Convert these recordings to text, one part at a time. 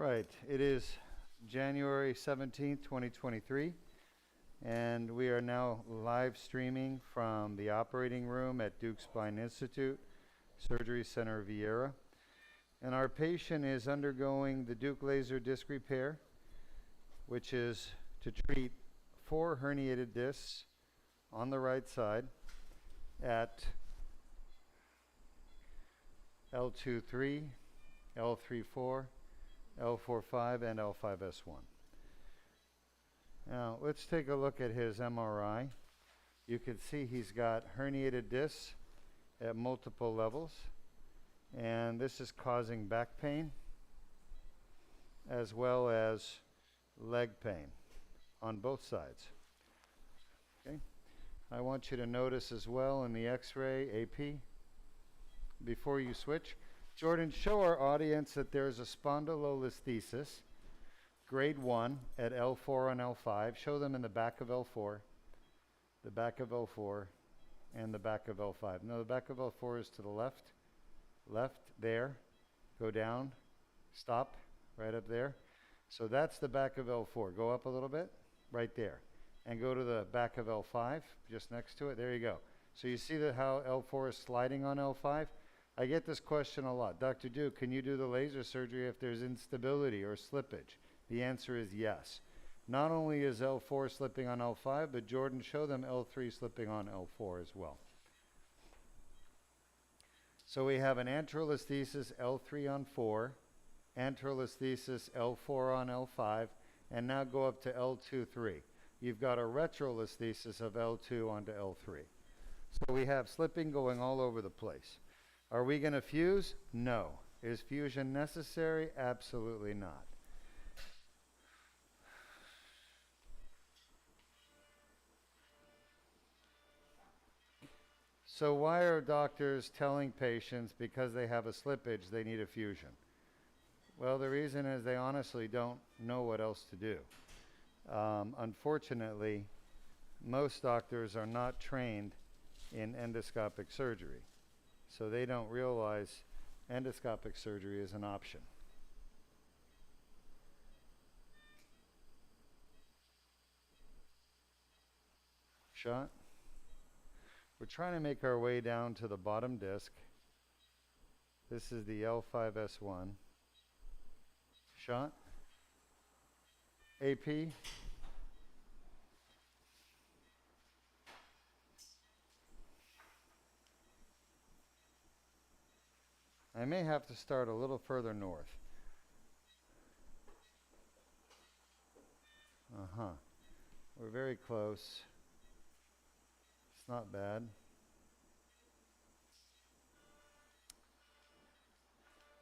right, it is January 17th, 2023, and we are now live streaming from the operating room at Duke Spine Institute, Surgery Center Vieira. And our patient is undergoing the Duke laser disc repair, which is to treat 4 herniated discs on the right side at L2-3, L3-4, L4-5, and L5-S1. Now, let's take a look at his MRI. You can see he's got herniated discs at multiple levels, and this is causing back pain as well as leg pain on both sides. Okay. I want you to notice as well in the x-ray AP, before you switch, Jordan, show our audience that there's a spondylolisthesis, grade 1 at L4 and L5. Show them in the back of L4, the back of L4, and the back of L5. No, the back of L4 is to the left, there, go down, stop, right up there. So that's the back of L4. Go up a little bit, right there. And go to the back of L5, just next to it. There you go. So you see how L4 is sliding on L5? I get this question a lot. Dr. Duke, can you do the laser surgery if there's instability or slippage? The answer is yes. Not only is L4 slipping on L5, but Jordan, show them L3 slipping on L4 as well. So we have an anterolisthesis L3 on 4, anterolisthesis L4 on L5, and now go up to L2-3. You've got a retrolisthesis of L2 onto L3. So we have slipping going all over the place. Are we going to fuse? No. Is fusion necessary? Absolutely not. So why are doctors telling patients because they have a slippage they need a fusion? Well, the reason is they honestly don't know what else to do. Unfortunately, most doctors are not trained in endoscopic surgery, so they don't realize endoscopic surgery is an option. Shot. We're trying to make our way down to the bottom disc. This is the L5-S1. Shot. AP. I may have to start a little further north. We're very close. It's not bad.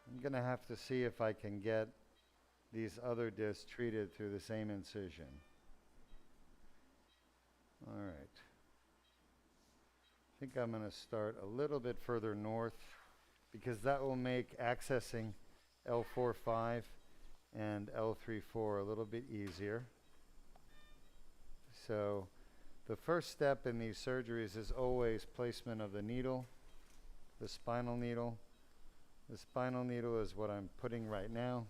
I'm going to have to see if I can get these other discs treated through the same incision. All right. I think I'm going to start a little bit further north, because that will make accessing L4-5 and L3-4 a little bit easier. So the first step in these surgeries is always placement of the needle, the spinal needle. The spinal needle is what I'm putting right now.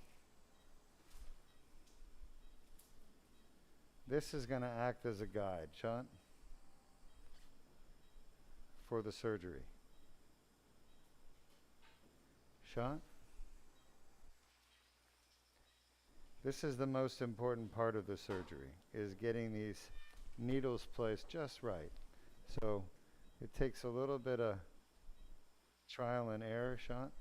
This is going to act as a guide, Shot, for the surgery. Shot. This is the most important part of the surgery, is getting these needles placed just right. So it takes a little bit of trial and error. Shot.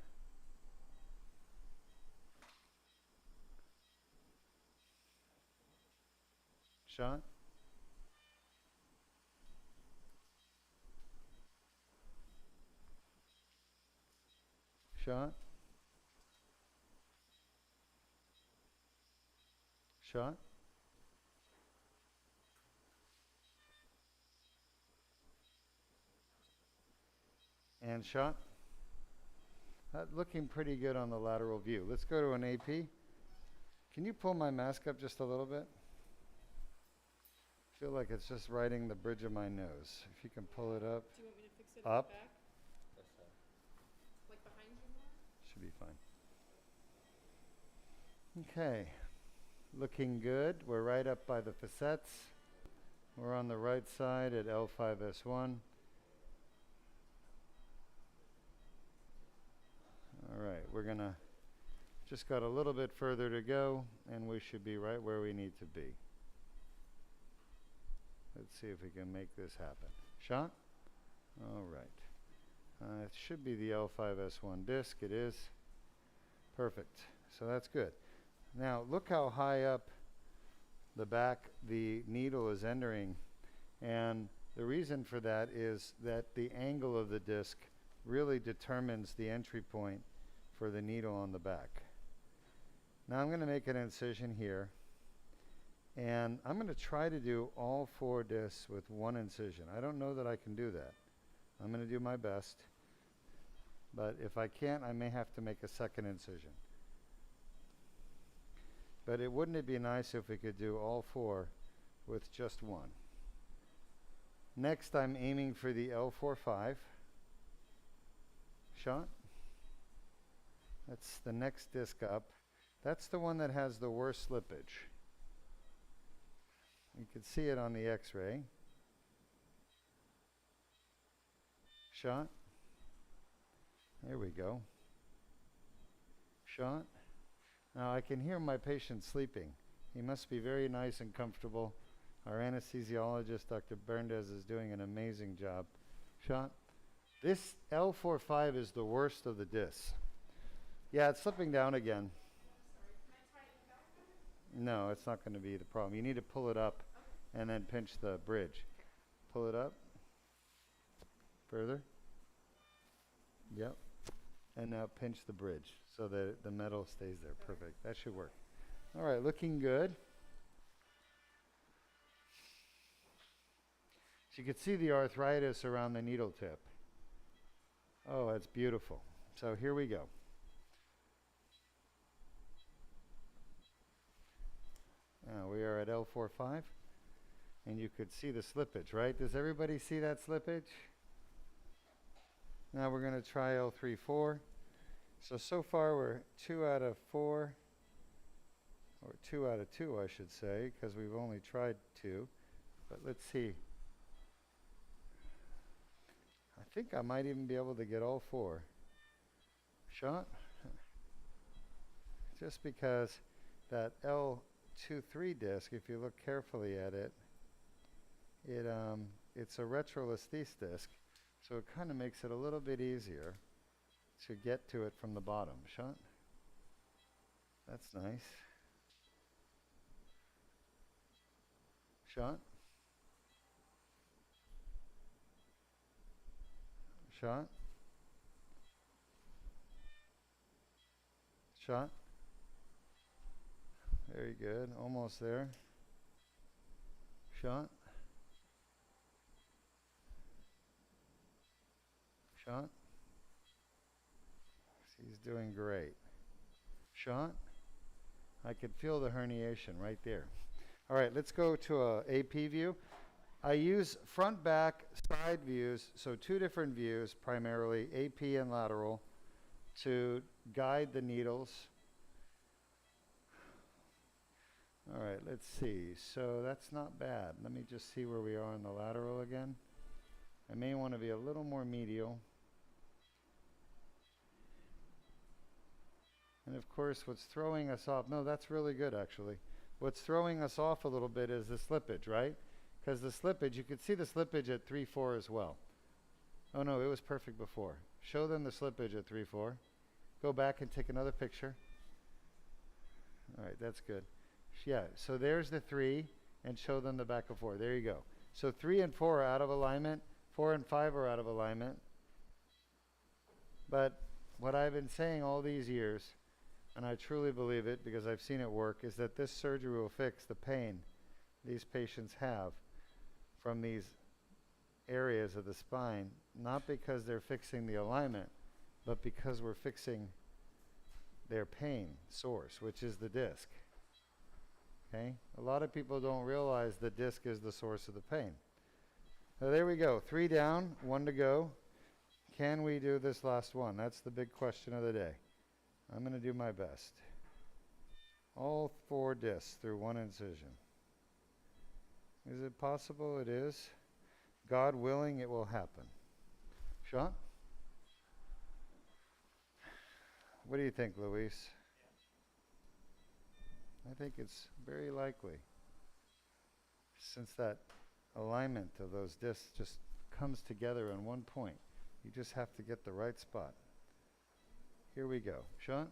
Shot. Shot. Shot. And shot. Looking pretty good on the lateral view. Let's go to an AP. Can you pull my mask up just a little bit? I feel like it's just riding the bridge of my nose. If you can pull it up. Do you want me to fix it up. At the back? Like behind you more? Should be fine. Okay, looking good. We're right up by the facets. We're on the right side at L2-S1. All right, we're gonna just got a little bit further to go, and we should be right where we need to be. Let's see if we can make this happen. Shot? All right. It should be the L2-S1 disc. It is. Perfect. So that's good. Now look how high up the back the needle is entering, and the reason for that is that the angle of the disc really determines the entry point for the needle on the back. Now I'm going to make an incision here, and I'm going to try to do all 4 discs with 1 incision. I don't know that I can do that. I'm going to do my best, but if I can't, I may have to make a second incision. But wouldn't it be nice if we could do all 4 with just 1? Next, I'm aiming for the L4-5. Shot. That's the next disc up. That's the one that has the worst slippage. You can see it on the X-ray. Shot. There we go. Shot. Now I can hear my patient sleeping. He must be very nice and comfortable. Our anesthesiologist, Dr. Berndes, is doing an amazing job. Shot. This L4-5 is the worst of the discs. Yeah, it's slipping down again. No, it's not going to be the problem. You need to pull it up and then pinch the bridge. Pull it up. Further. Yep. And now pinch the bridge so that the metal stays there. Perfect. That should work. All right, looking good. So you can see the arthritis around the needle tip. Oh, that's beautiful. So here we go. Now we are at L4-5, and you could see the slippage, right? Does everybody see that slippage? Now we're going to try L3-4. So far we're 2 out of 4, or 2 out of 2, I should say, because we've only tried 2. But let's see. I think I might even be able to get all 4. Shot? Just because that L2-3 disc, if you look carefully at it, it's a retrolisthesis disc, so it kind of makes it a little bit easier to get to it from the bottom. Shot? That's nice. Shot? Shot? Shot? Very good. Almost there. Shot? Shot? He's doing great. Shot? I could feel the herniation right there. All right, let's go to a AP view. I use front, back, side views, so 2 different views, primarily AP and lateral, to guide the needles. All right, let's see. So that's not bad. Let me just see where we are on the lateral again. I may want to be a little more medial. And of course, what's throwing us off, no, that's really good actually. What's throwing us off a little bit is the slippage, right? Because the slippage, you could see the slippage at 3-4 as well. Oh no, it was perfect before. Show them the slippage at 3-4. Go back and take another picture. All right, that's good. Yeah, so there's the 3, and show them the back of 4. There you go. So 3 and 4 are out of alignment. 4 and 5 are out of alignment. But what I've been saying all these years, and I truly believe it because I've seen it work, is that this surgery will fix the pain these patients have from these areas of the spine, not because they're fixing the alignment, but because we're fixing their pain source, which is the disc. Okay? A lot of people don't realize the disc is the source of the pain. So there we go. 3 down, 1 to go. Can we do this last one? That's the big question of the day. I'm going to do my best. All 4 discs through one incision. Is it possible? It is. God willing, it will happen. Sean? What do you think, Luis? I think it's very likely. Since that alignment of those discs just comes together in one point. You just have to get the right spot. Here we go. Sean?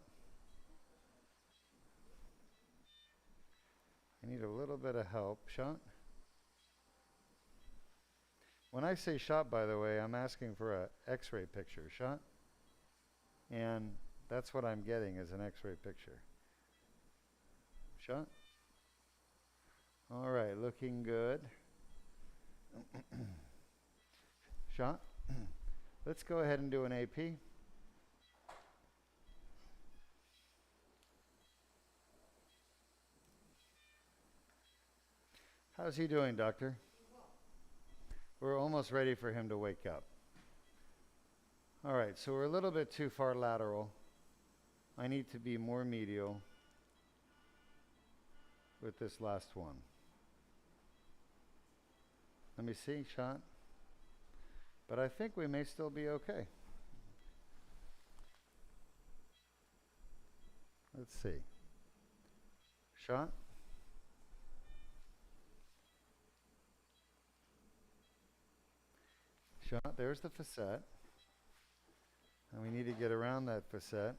I need a little bit of help. Sean? When I say shot, by the way, I'm asking for an X-ray picture. Shot? And that's what I'm getting is an X-ray picture. Shot? All right, looking good. Shot? Let's go ahead and do an AP. How's he doing, doctor? We're almost ready for him to wake up. All right, so we're a little bit too far lateral. I need to be more medial with this last one. Let me see, shot. But I think we may still be okay. Let's see. Shot. Shot, there's the facet. And we need to get around that facet.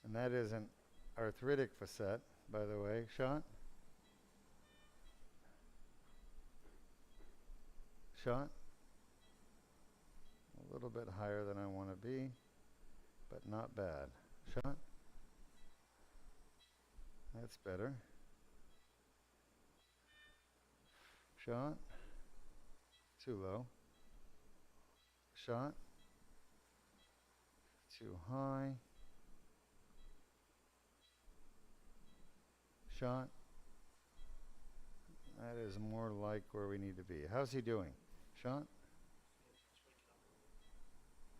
And that is an arthritic facet, by the way. Shot. Shot. A little bit higher than I want to be, but not bad. Shot. That's better. Shot. Too low. Shot. Too high. Shot. That is more like where we need to be. How's he doing? Shot.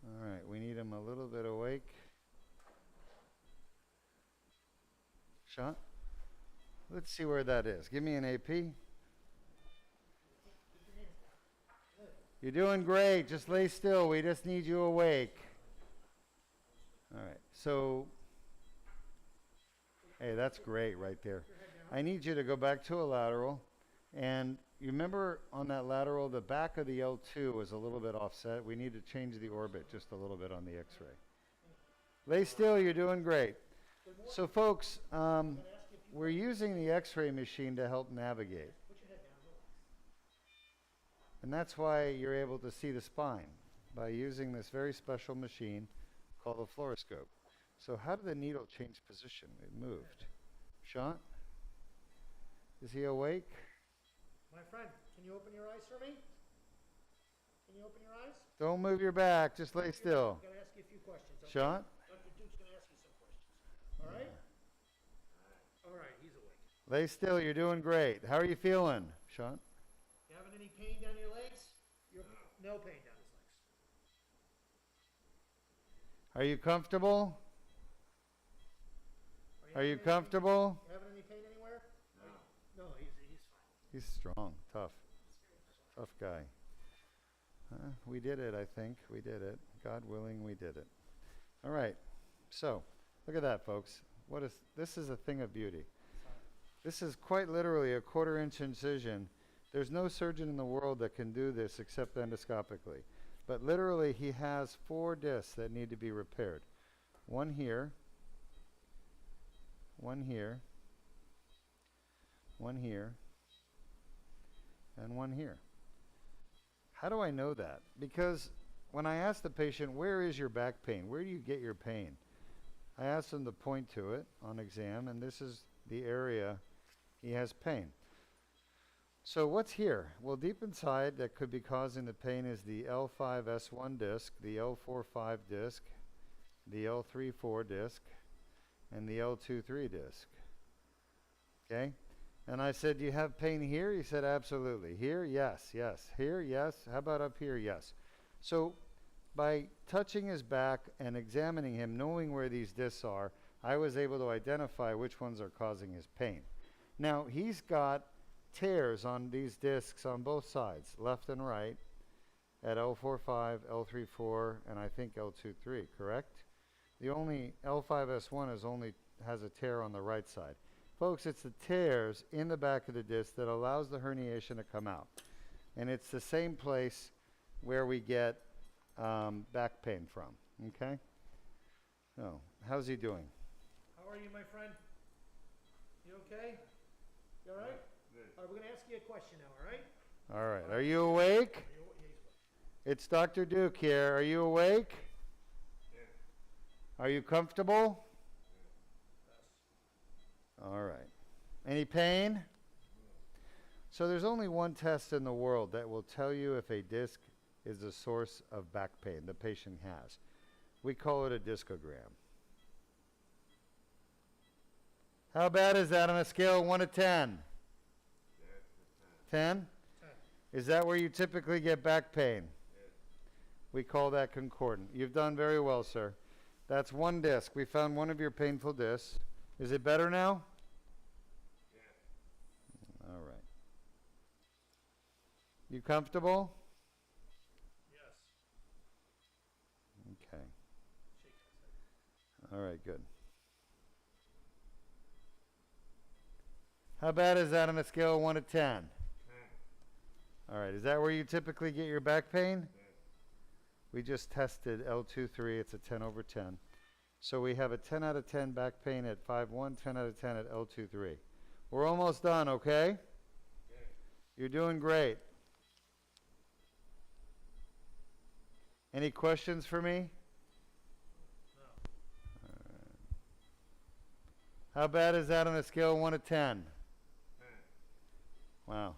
All right, we need him a little bit awake. Shot. Let's see where that is. Give me an AP. You're doing great. Just lay still. We just need you awake. All right. So, hey, that's great right there. I need you to go back to a lateral. And you remember on that lateral, the back of the L2 was a little bit offset. We need to change the orbit just a little bit on the X-ray. Lay still. You're doing great. So, folks, we're using the X-ray machine to help navigate. And that's why you're able to see the spine, by using this very special machine called a fluoroscope. So how did the needle change position? It moved. Sean? Is he awake? My friend, can you open your eyes for me? Can you open your eyes? Don't move your back. Just lay still. I'm going to ask you a few questions. Okay? Sean? Dr. Duke's going to ask you some questions. All right? All right, he's awake. Lay still. You're doing great. How are you feeling, Sean? You having any pain down your legs? No pain down his legs. Are you comfortable? Are you comfortable? You having any pain anywhere? No, he's fine. He's strong, tough guy. We did it, I think. We did it. God willing, we did it. All right. So, look at that, folks. This is a thing of beauty. This is quite literally a 1/4 inch incision. There's no surgeon in the world that can do this except endoscopically. But literally, he has 4 discs that need to be repaired. One here, one here, one here, and one here. How do I know that? Because when I ask the patient, where is your back pain? Where do you get your pain? I ask them to point to it on exam, and this is the area he has pain. So what's here? Well, deep inside that could be causing the pain is the L2-S1 disc, the L4-5 disc, the L3-4 disc, and the L2-3 disc. Okay? And I said, do you have pain here? He said, absolutely. Here? Yes, yes. Here? Yes. How about up here? Yes. So by touching his back and examining him, knowing where these discs are, I was able to identify which ones are causing his pain. Now, he's got tears on these discs on both sides, left and right, at L4-5, L3-4, and I think L2-3, correct? The only L5-S1 has a tear on the right side. Folks, it's the tears in the back of the disc that allows the herniation to come out. And it's the same place where we get back pain from, okay? So, how's he doing? How are you, my friend? You okay? You all right? Good. All right, we're going to ask you a question now, all right? All right, are you awake? Yeah, he's awake. It's Dr. Duke here. Are you awake? Yes. Are you comfortable? Yes. All right. Any pain? So there's only one test in the world that will tell you if a disc is the source of back pain the patient has. We call it a discogram. How bad is that on a scale of 1 to 10? 10? 10. Is that where you typically get back pain? Yes. We call that concordant. You've done very well, sir. That's one disc. We found one of your painful discs. Is it better now? Yes. All right. You comfortable? Yes. Okay. Shake that side. All right, good. How bad is that on a scale of 1 to 10? 10. All right, is that where you typically get your back pain? Yes. We just tested L2-3, it's a 10 over 10. So we have a 10 out of 10 back pain at 5-1, 10 out of 10 at L2-3. We're almost done, okay? Yes. You're doing great. Any questions for me? No. How bad is that on a scale of 1 to 10? 10. Wow,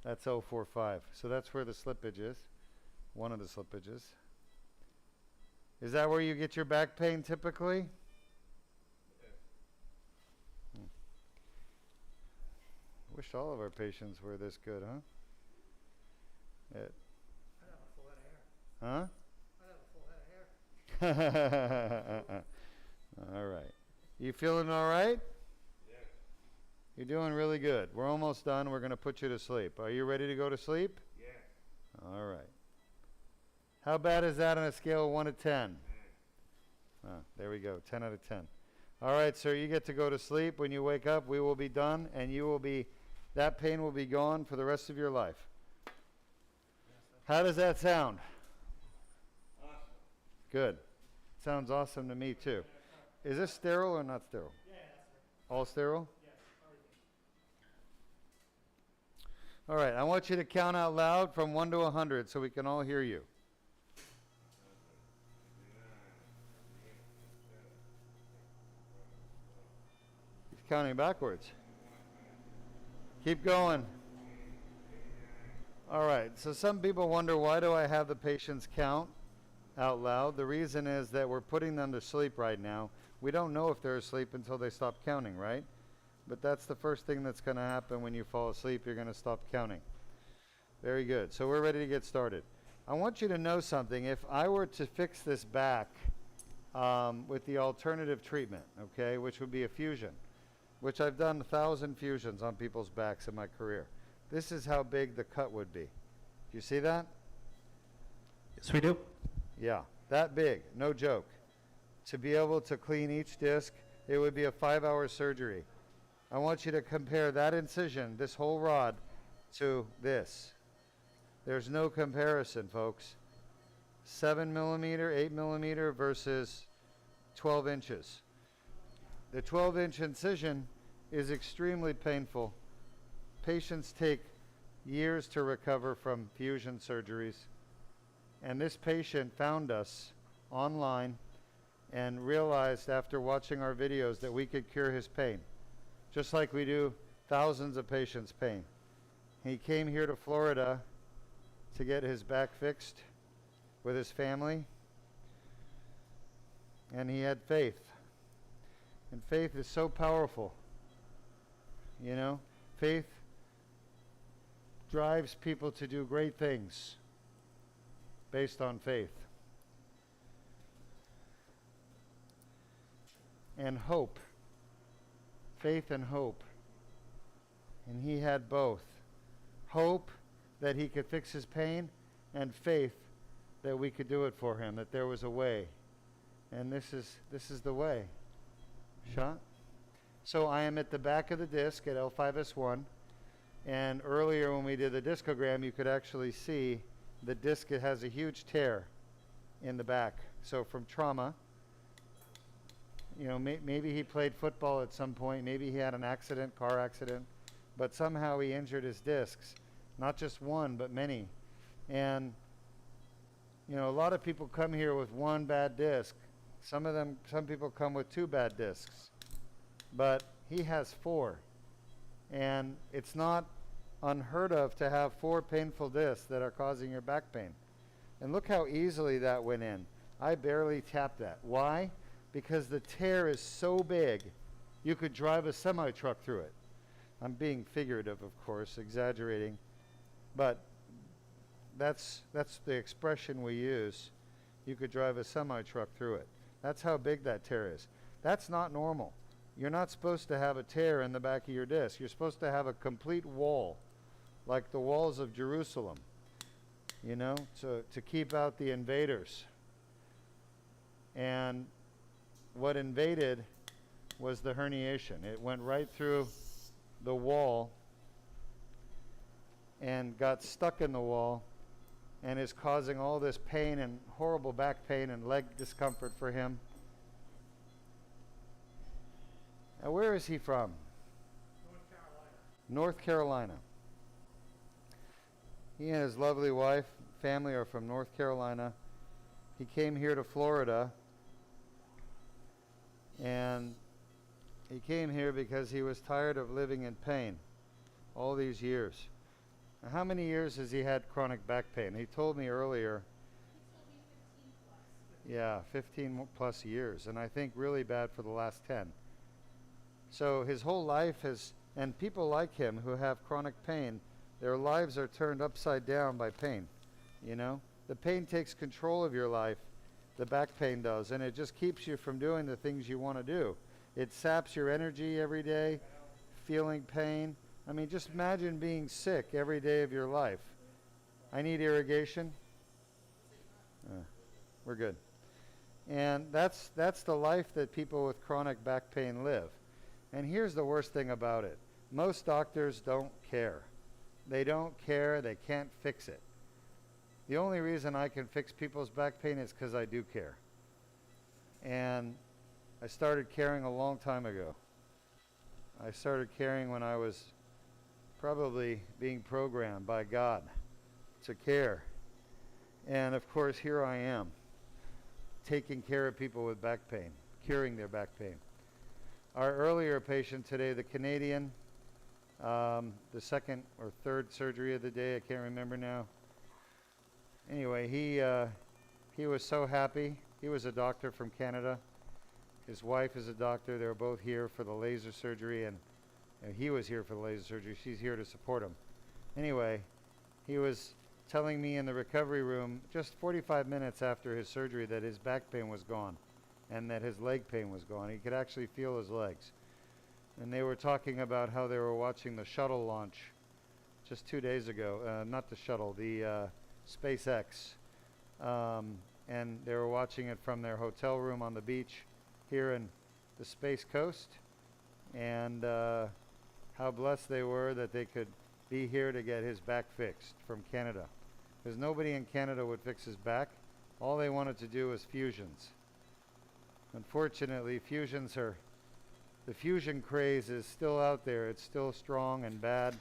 that's 045. So that's where the slippage is, one of the slippages. Is that where you get your back pain typically? Yes. Wish all of our patients were this good, huh? I'd have a full head of hair. Huh? I'd have a full head of hair. All right. You feeling all right? Yes. You're doing really good. We're almost done. We're going to put you to sleep. Are you ready to go to sleep? Yes. All right. How bad is that on a scale of 1 to 10? 10. There we go, 10 out of 10. All right, sir, you get to go to sleep. When you wake up, we will be done, and that pain will be gone for the rest of your life. How does that sound? Awesome. Good. Sounds awesome to me, too. Is this sterile or not sterile? Yeah, that's right. All sterile? Yes, everything. All right, I want you to count out loud from 1 to 100 so we can all hear you. He's counting backwards. Keep going. All right, so some people wonder, why do I have the patients count out loud? The reason is that we're putting them to sleep right now. We don't know if they're asleep until they stop counting, right? But that's the first thing that's going to happen when you fall asleep. You're going to stop counting. Very good. So we're ready to get started. I want you to know something. If I were to fix this back with the alternative treatment, okay, which would be a fusion, which I've done 1,000 fusions on people's backs in my career. This is how big the cut would be. Do you see that? Yes, we do. Yeah, that big, no joke. To be able to clean each disc, it would be a 5-hour surgery. I want you to compare that incision, this whole rod, to this. There's no comparison, folks. 7 millimeter, 8 millimeter versus 12 inches. The 12-inch incision is extremely painful. Patients take years to recover from fusion surgeries. And this patient found us online and realized after watching our videos that we could cure his pain, just like we do thousands of patients' pain. He came here to Florida to get his back fixed with his family, and he had faith. And faith is so powerful. You know, faith drives people to do great things based on faith. and hope. Faith and hope. And he had both. Hope that he could fix his pain, and faith that we could do it for him, that there was a way. And this is the way. Shot? So I am at the back of the disc at L2-S1. And earlier when we did the discogram, you could actually see the disc, it has a huge tear in the back. So from trauma, you know, maybe he played football at some point, maybe he had an accident, car accident, but somehow he injured his discs. Not just one, but many. And, you know, a lot of people come here with one bad disc. Some people come with 2 bad discs. But he has 4. And it's not unheard of to have 4 painful discs that are causing your back pain. And look how easily that went in. I barely tapped that. Why? Because the tear is so big, you could drive a semi-truck through it. I'm being figurative, of course, exaggerating. But that's the expression we use. You could drive a semi-truck through it. That's how big that tear is. That's not normal. You're not supposed to have a tear in the back of your disc. You're supposed to have a complete wall, like the walls of Jerusalem, you know, to keep out the invaders. And what invaded was the herniation. It went right through the wall and got stuck in the wall and is causing all this pain and horrible back pain and leg discomfort for him. Now, where is he from? North Carolina. North Carolina. He and his lovely wife, family are from North Carolina. He came here to Florida, and he came here because he was tired of living in pain all these years. Now, how many years has he had chronic back pain? He told me earlier. Yeah, 15 plus years, and I think really bad for the last 10. So his whole life has, and people like him who have chronic pain, their lives are turned upside down by pain, you know? The pain takes control of your life, the back pain does, and it just keeps you from doing the things you want to do. It saps your energy every day, feeling pain. I mean, just imagine being sick every day of your life. I need irrigation. We're good. And that's the life that people with chronic back pain live. And here's the worst thing about it. Most doctors don't care. They don't care. They can't fix it. The only reason I can fix people's back pain is because I do care. And I started caring a long time ago. I started caring when I was probably being programmed by God to care. And of course, here I am, taking care of people with back pain, curing their back pain. Our earlier patient today, the Canadian, the second or third surgery of the day, I can't remember now. Anyway, he was so happy. He was a doctor from Canada. His wife is a doctor. They were both here for the laser surgery, and he was here for the laser surgery. She's here to support him. Anyway, he was telling me in the recovery room just 45 minutes after his surgery that his back pain was gone and that his leg pain was gone. He could actually feel his legs. And they were talking about how they were watching the shuttle launch just 2 days ago. Not the shuttle, the SpaceX. And they were watching it from their hotel room on the beach here in the Space Coast. And how blessed they were that they could be here to get his back fixed from Canada. Because nobody in Canada would fix his back. All they wanted to do was fusions. Unfortunately, the fusion craze is still out there. It's still strong and bad.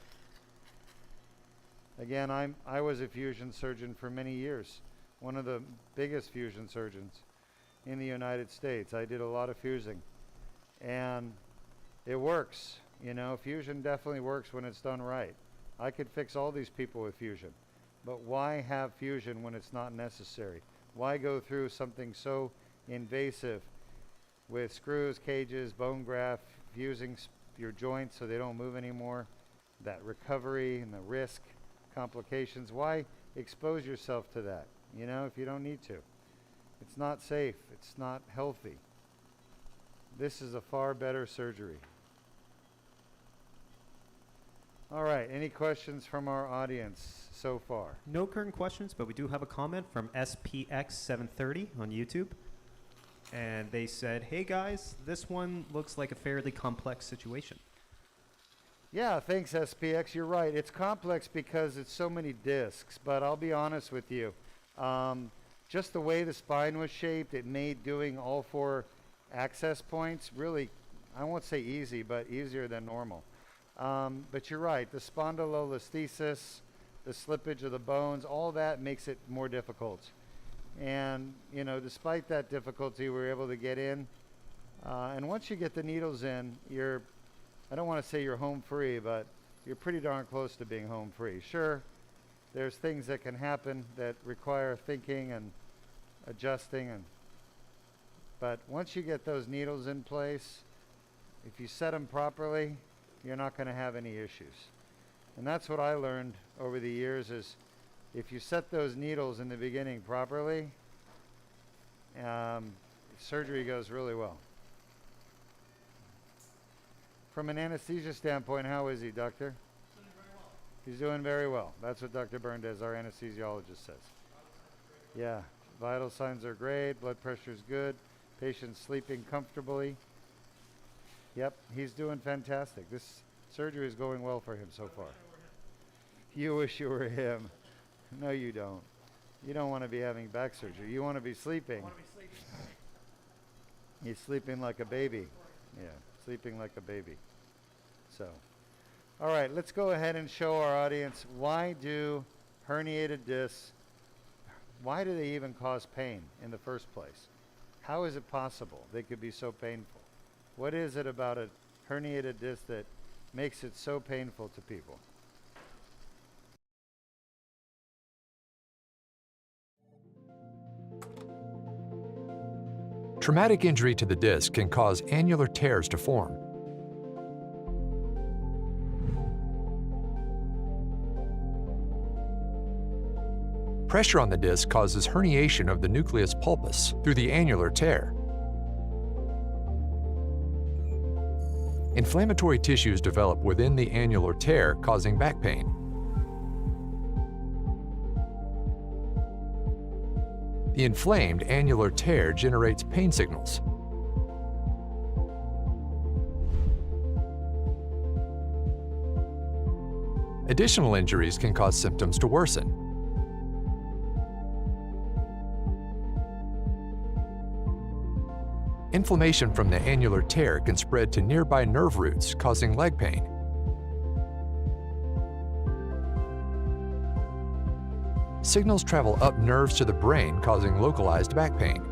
Again, I was a fusion surgeon for many years. One of the biggest fusion surgeons in the United States. I did a lot of fusing. And it works. You know, fusion definitely works when it's done right. I could fix all these people with fusion. But why have fusion when it's not necessary? Why go through something so invasive with screws, cages, bone graft, fusing your joints so they don't move anymore, that recovery and the risk, complications? Why expose yourself to that, you know, if you don't need to? It's not safe. It's not healthy. this is a far better surgery. All right, any questions from our audience so far? No current questions, but we do have a comment from SPX730 on YouTube. And they said, hey guys, this one looks like a fairly complex situation. Yeah, thanks SPX, you're right. It's complex because it's so many discs, but I'll be honest with you. Just the way the spine was shaped, it made doing all 4 access points really, I won't say easy, but easier than normal. But you're right, the spondylolisthesis, the slippage of the bones, all that makes it more difficult. And, you know, despite that difficulty, we were able to get in. And once you get the needles in, I don't want to say you're home free, but you're pretty darn close to being home free. Sure, there's things that can happen that require thinking and adjusting, but once you get those needles in place, if you set them properly, you're not going to have any issues. And that's what I learned over the years is if you set those needles in the beginning properly, surgery goes really well. From an anesthesia standpoint, how is he, doctor? Doing very well. He's doing very well. That's what Dr. Berndes, our anesthesiologist, says. Yeah, vital signs are great, blood pressure is good, patient's sleeping comfortably. Yep, he's doing fantastic. This surgery is going well for him so far. You wish you were him. No, you don't. You don't want to be having back surgery. You want to be sleeping. I want to be sleeping. He's sleeping like a baby. Yeah, sleeping like a baby. So, all right, let's go ahead and show our audience why do herniated discs, why do they even cause pain in the first place? How is it possible they could be so painful? What is it about a herniated disc that makes it so painful to people? Traumatic injury to the disc can cause annular tears to form. Pressure on the disc causes herniation of the nucleus pulpus through the annular tear. Inflammatory tissues develop within the annular tear, causing back pain. The inflamed annular tear generates pain signals. Additional injuries can cause symptoms to worsen. Inflammation from the annular tear can spread to nearby nerve roots, causing leg pain. Signals travel up nerves to the brain, causing localized back pain.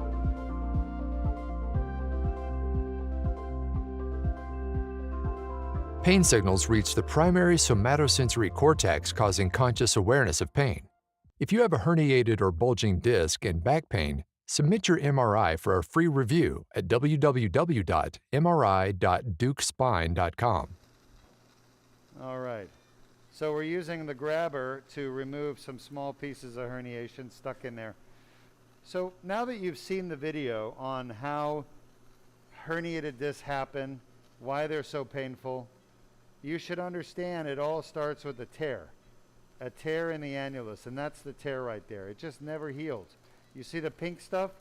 Pain signals reach the primary somatosensory cortex, causing conscious awareness of pain. If you have a herniated or bulging disc and back pain, submit your MRI for a free review at www.mri.dukespine.com. All right. So we're using the grabber to remove some small pieces of herniation stuck in there. So now that you've seen the video on how herniated discs happen, why they're so painful, you should understand it all starts with a tear in the annulus, and that's the tear right there. It just never healed. You see the pink stuff?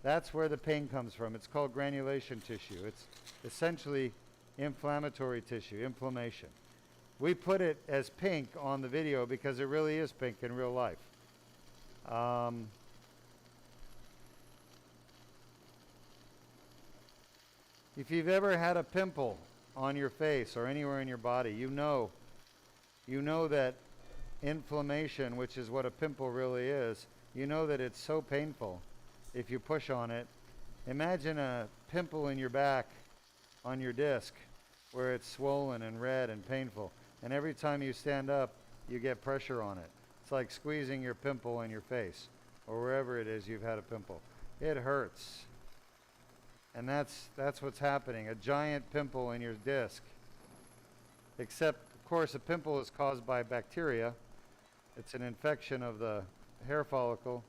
That's where the pain comes from. It's called granulation tissue. It's essentially inflammatory tissue, inflammation. We put it as pink on the video because it really is pink in real life. If you've ever had a pimple on your face or anywhere in your body, you know that inflammation, which is what a pimple really is, you know that it's so painful if you push on it. Imagine a pimple in your back on your disc where it's swollen and red and painful. And every time you stand up, you get pressure on it. It's like squeezing your pimple in your face or wherever it is you've had a pimple. It hurts. And that's what's happening, a giant pimple in your disc. Except, of course, a pimple is caused by bacteria. It's an infection of the hair follicle.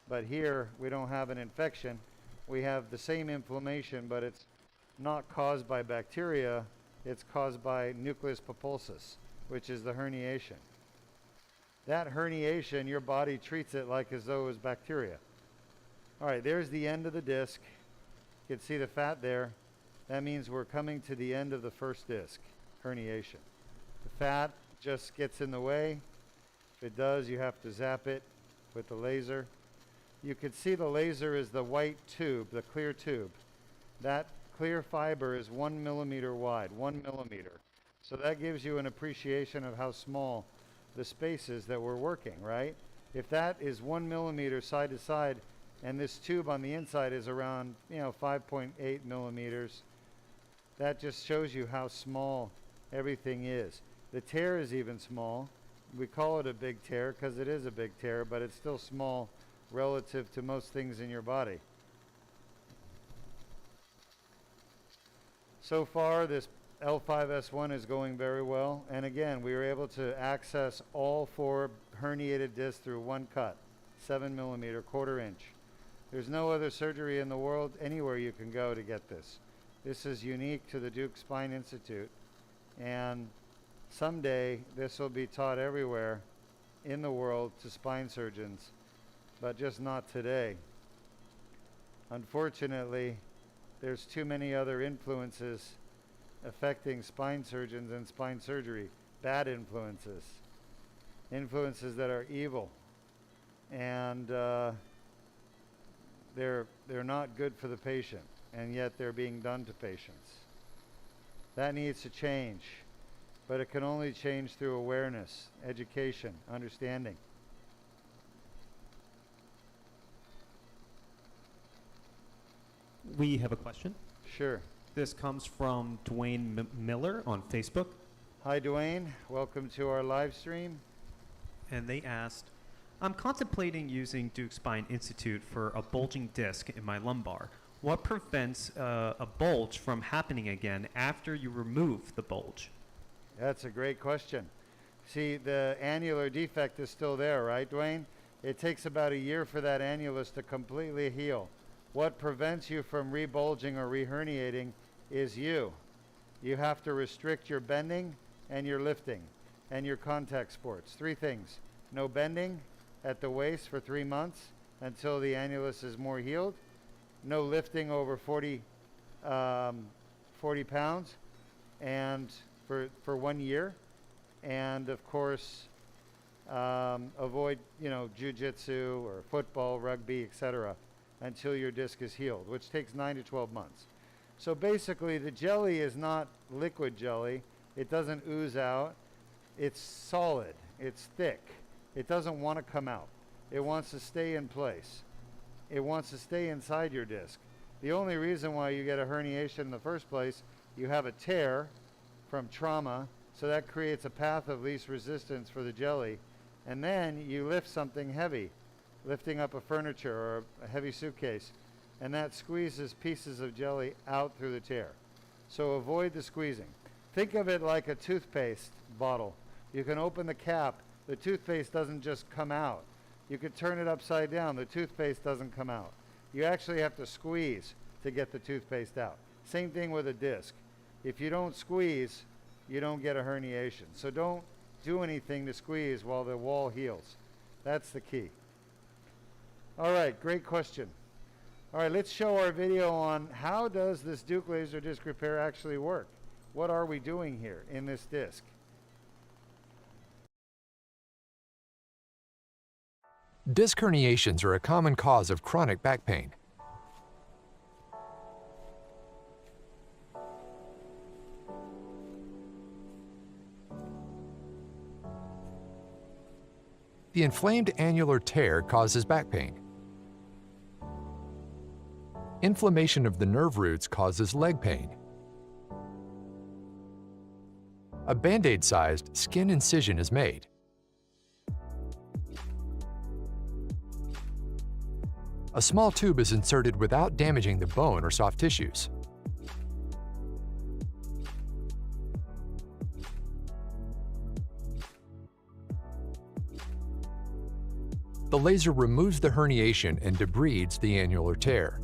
But here, we don't have an infection. We have the same inflammation, but it's not caused by bacteria, it's caused by nucleus pulposus, which is the herniation. That herniation, your body treats it like as though it was bacteria. All right, there's the end of the disc. You can see the fat there. That means we're coming to the end of the first disc, herniation. The fat just gets in the way. If it does, you have to zap it with the laser. You can see the laser is the white tube, the clear tube. That clear fiber is 1 millimeter wide, 1 millimeter. So that gives you an appreciation of how small the space is that we're working, right? If that is 1 millimeter side to side, and this tube on the inside is around, 5.8 millimeters, that just shows you how small everything is. The tear is even small. We call it a big tear because it is a big tear, but it's still small relative to most things in your body. So far, this L2-S1 is going very well. And again, we were able to access all 4 herniated discs through one cut, 7 millimeter, quarter inch. There's no other surgery in the world anywhere you can go to get this. This is unique to the Duke Spine Institute. And someday, this will be taught everywhere in the world to spine surgeons, but just not today. Unfortunately, there's too many other influences affecting spine surgeons and spine surgery. Bad influences. Influences that are evil. And they're not good for the patient, and yet they're being done to patients. That needs to change. But it can only change through awareness, education, understanding. We have a question. Sure. This comes from Dwayne Miller on Facebook, Hi, Dwayne. Welcome to our live stream. and they asked, I'm contemplating using Duke Spine Institute for a bulging disc in my lumbar. What prevents a bulge from happening again after you remove the bulge? That's a great question. See, the annular defect is still there, right, Dwayne? It takes about a year for that annulus to completely heal. What prevents you from rebulging or reherniating is you. You have to restrict your bending and your lifting and your contact sports. 3 things. No bending at the waist for 3 months until the annulus is more healed. No lifting over 40 pounds and for 1 year. And of course, avoid, jiu-jitsu or football, rugby, etc. until your disc is healed, which takes 9 to 12 months. So basically, the jelly is not liquid jelly. It doesn't ooze out. It's solid. It's thick. It doesn't want to come out. It wants to stay in place. It wants to stay inside your disc. The only reason why you get a herniation in the first place, you have a tear from trauma, so that creates a path of least resistance for the jelly. And then you lift something heavy, lifting up a furniture or a heavy suitcase, and that squeezes pieces of jelly out through the tear. So avoid the squeezing. Think of it like a toothpaste bottle. You can open the cap. The toothpaste doesn't just come out. You could turn it upside down. The toothpaste doesn't come out. You actually have to squeeze to get the toothpaste out. Same thing with a disc. If you don't squeeze, you don't get a herniation. So don't do anything to squeeze while the wall heals. That's the key. All right, great question. All right, let's show our video on how does this Duke laser disc repair actually work. What are we doing here in this disc? Disc herniations are a common cause of chronic back pain. The inflamed annular tear causes back pain. Inflammation of the nerve roots causes leg pain. A Band-Aid-sized skin incision is made. A small tube is inserted without damaging the bone or soft tissues. The laser removes the herniation and debrides the annular tear.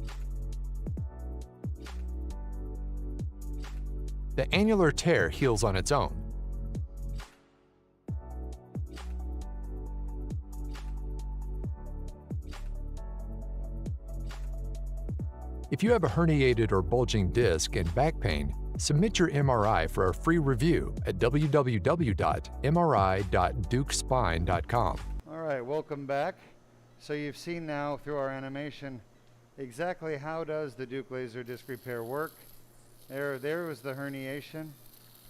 the annular tear heals on its own. If you have a herniated or bulging disc and back pain, submit your MRI for a free review at www.mri.dukespine.com. All right, welcome back. So you've seen now through our animation exactly how does the Duke laser disc repair work. There was the herniation.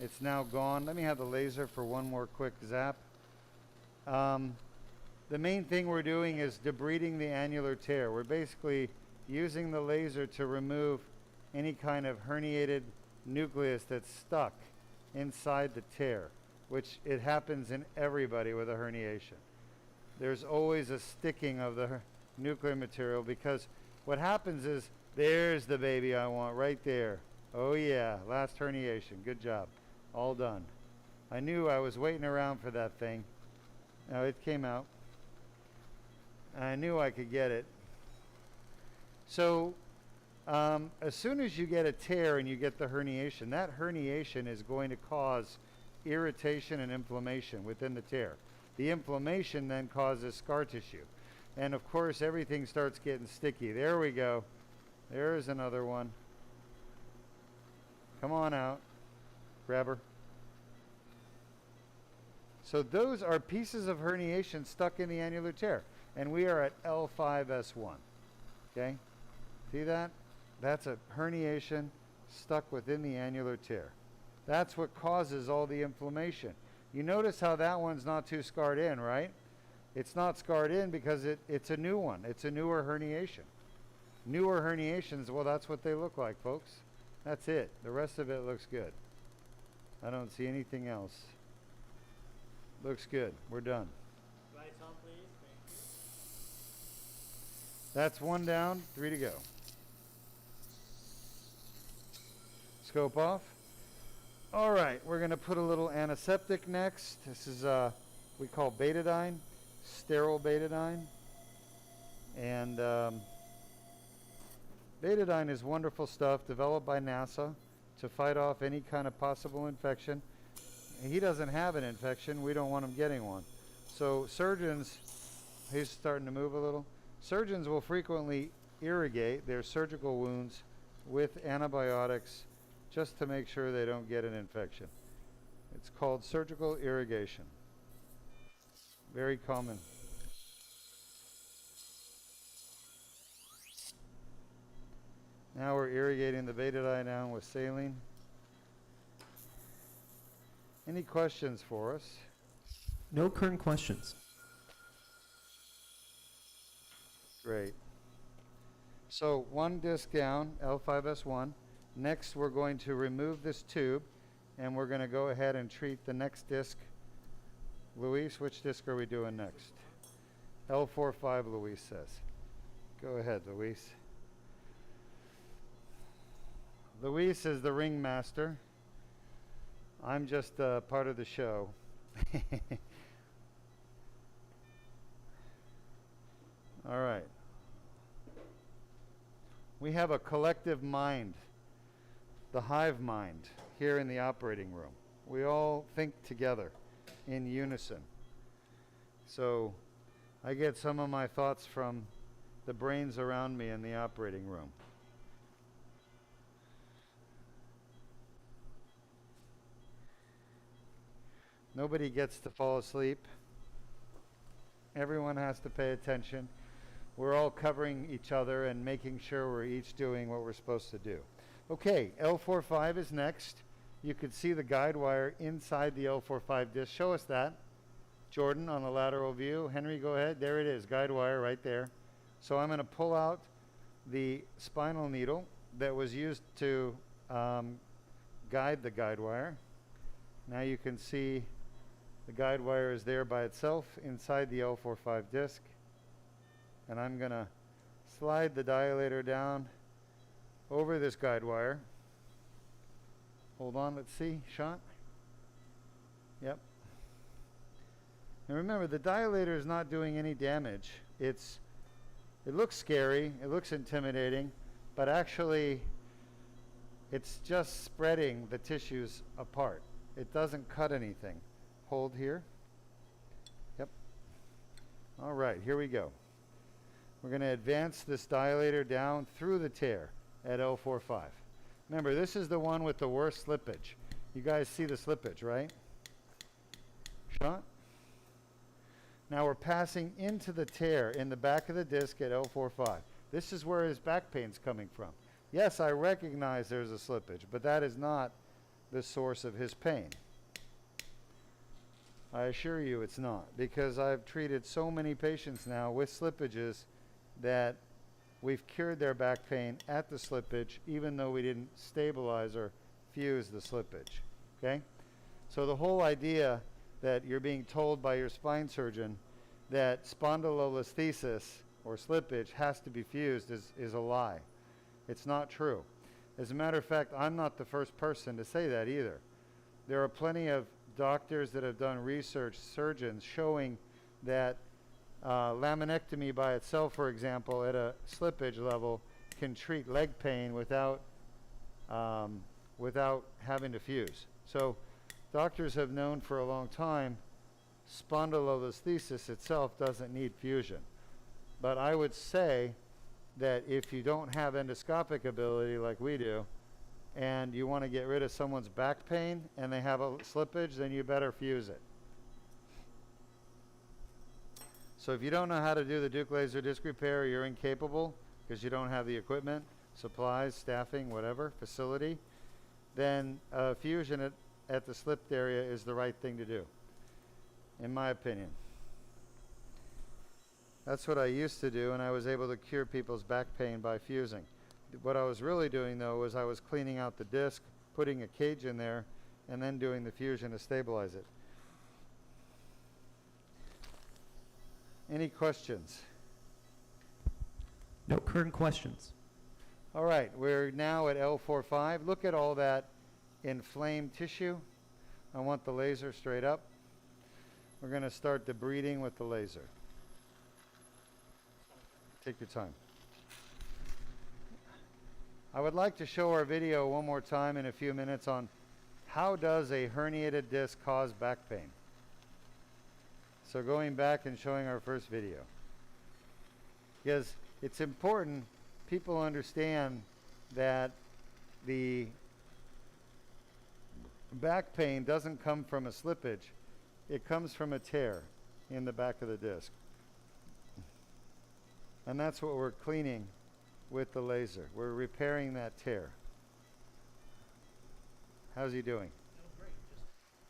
It's now gone. Let me have the laser for one more quick zap. The main thing we're doing is debriding the annular tear. We're basically using the laser to remove any kind of herniated nucleus that's stuck inside the tear, which it happens in everybody with a herniation. There's always a sticking of the nuclear material because what happens is, there's the baby I want right there. Oh yeah, last herniation, good job, all done. I knew I was waiting around for that thing. Now it came out. I knew I could get it. So as soon as you get a tear and you get the herniation, that herniation is going to cause irritation and inflammation within the tear. The inflammation then causes scar tissue. And of course, everything starts getting sticky. There we go. There's another one. Come on out. Grab her. So those are pieces of herniation stuck in the annular tear. And we are at L2-S1. Okay? See that? That's a herniation stuck within the annular tear. That's what causes all the inflammation. You notice how that one's not too scarred in, right? It's not scarred in because it's a new one. It's a newer herniation. Newer herniations, well, that's what they look like, folks. That's it. The rest of it looks good. I don't see anything else. Looks good. We're done. Lights on, please. Thank you. That's one down, 3 to go. Scope off. All right, we're going to put a little antiseptic next. This is we call betadine, sterile betadine. And betadine is wonderful stuff developed by NASA to fight off any kind of possible infection. He doesn't have an infection. We don't want him getting one. So surgeons, he's starting to move a little. Surgeons will frequently irrigate their surgical wounds with antibiotics just to make sure they don't get an infection. It's called surgical irrigation. Very common. Now we're irrigating the betadine down with saline. Any questions for us? No current questions. Great. So one disc down, L2-S1. Next, we're going to remove this tube, and we're going to go ahead and treat the next disc. Luis, which disc are we doing next? L4-5, Luis says. Go ahead, Luis. Luis is the ringmaster. I'm just part of the show. All right. We have a collective mind, the hive mind, here in the operating room. We all think together in unison. So I get some of my thoughts from the brains around me in the operating room. Nobody gets to fall asleep. Everyone has to pay attention. We're all covering each other and making sure we're each doing what we're supposed to do. Okay, L4-5 is next. You could see the guide wire inside the L4-5 disc. Show us that. Jordan, on the lateral view. Henry, go ahead. There it is, guide wire right there. So I'm going to pull out the spinal needle that was used to guide the guide wire. Now you can see the guide wire is there by itself inside the L4-5 disc. And I'm going to slide the dilator down over this guide wire. Hold on, let's see. Shot. Yep. And remember, the dilator is not doing any damage. It looks scary, it looks intimidating, but actually It's just spreading the tissues apart. It doesn't cut anything. Hold here. Yep. All right, here we go. We're going to advance this dilator down through the tear at L4-5. Remember, this is the one with the worst slippage. You guys see the slippage, right? Shot. Now we're passing into the tear in the back of the disc at L4-5. This is where his back pain's coming from. Yes, I recognize there's a slippage, but that is not the source of his pain. I assure you it's not, because I've treated so many patients now with slippages that we've cured their back pain at the slippage, even though we didn't stabilize or fuse the slippage. Okay? So the whole idea that you're being told by your spine surgeon that spondylolisthesis or slippage has to be fused is a lie. It's not true. As a matter of fact, I'm not the first person to say that either. There are plenty of doctors that have done research, surgeons, showing that laminectomy by itself, for example, at a slippage level, can treat leg pain without having to fuse. So doctors have known for a long time spondylolisthesis itself doesn't need fusion. But I would say that if you don't have endoscopic ability like we do, and you want to get rid of someone's back pain and they have a slippage, then you better fuse it. So if you don't know how to do the Duke laser disc repair, or you're incapable because you don't have the equipment, supplies, staffing, whatever, facility, then fusion at the slipped area is the right thing to do, in my opinion. That's what I used to do, and I was able to cure people's back pain by fusing. What I was really doing, though, was I was cleaning out the disc, putting a cage in there, and then doing the fusion to stabilize it. Any questions? No current questions. All right, we're now at L4-5. Look at all that inflamed tissue. I want the laser straight up. We're going to start debriding with the laser. Take your time. I would like to show our video one more time in a few minutes on how does a herniated disc cause back pain. So going back and showing our first video. Because it's important people understand that the back pain doesn't come from a slippage. It comes from a tear in the back of the disc. And that's what we're cleaning with the laser. We're repairing that tear. How's he doing? Doing great. Just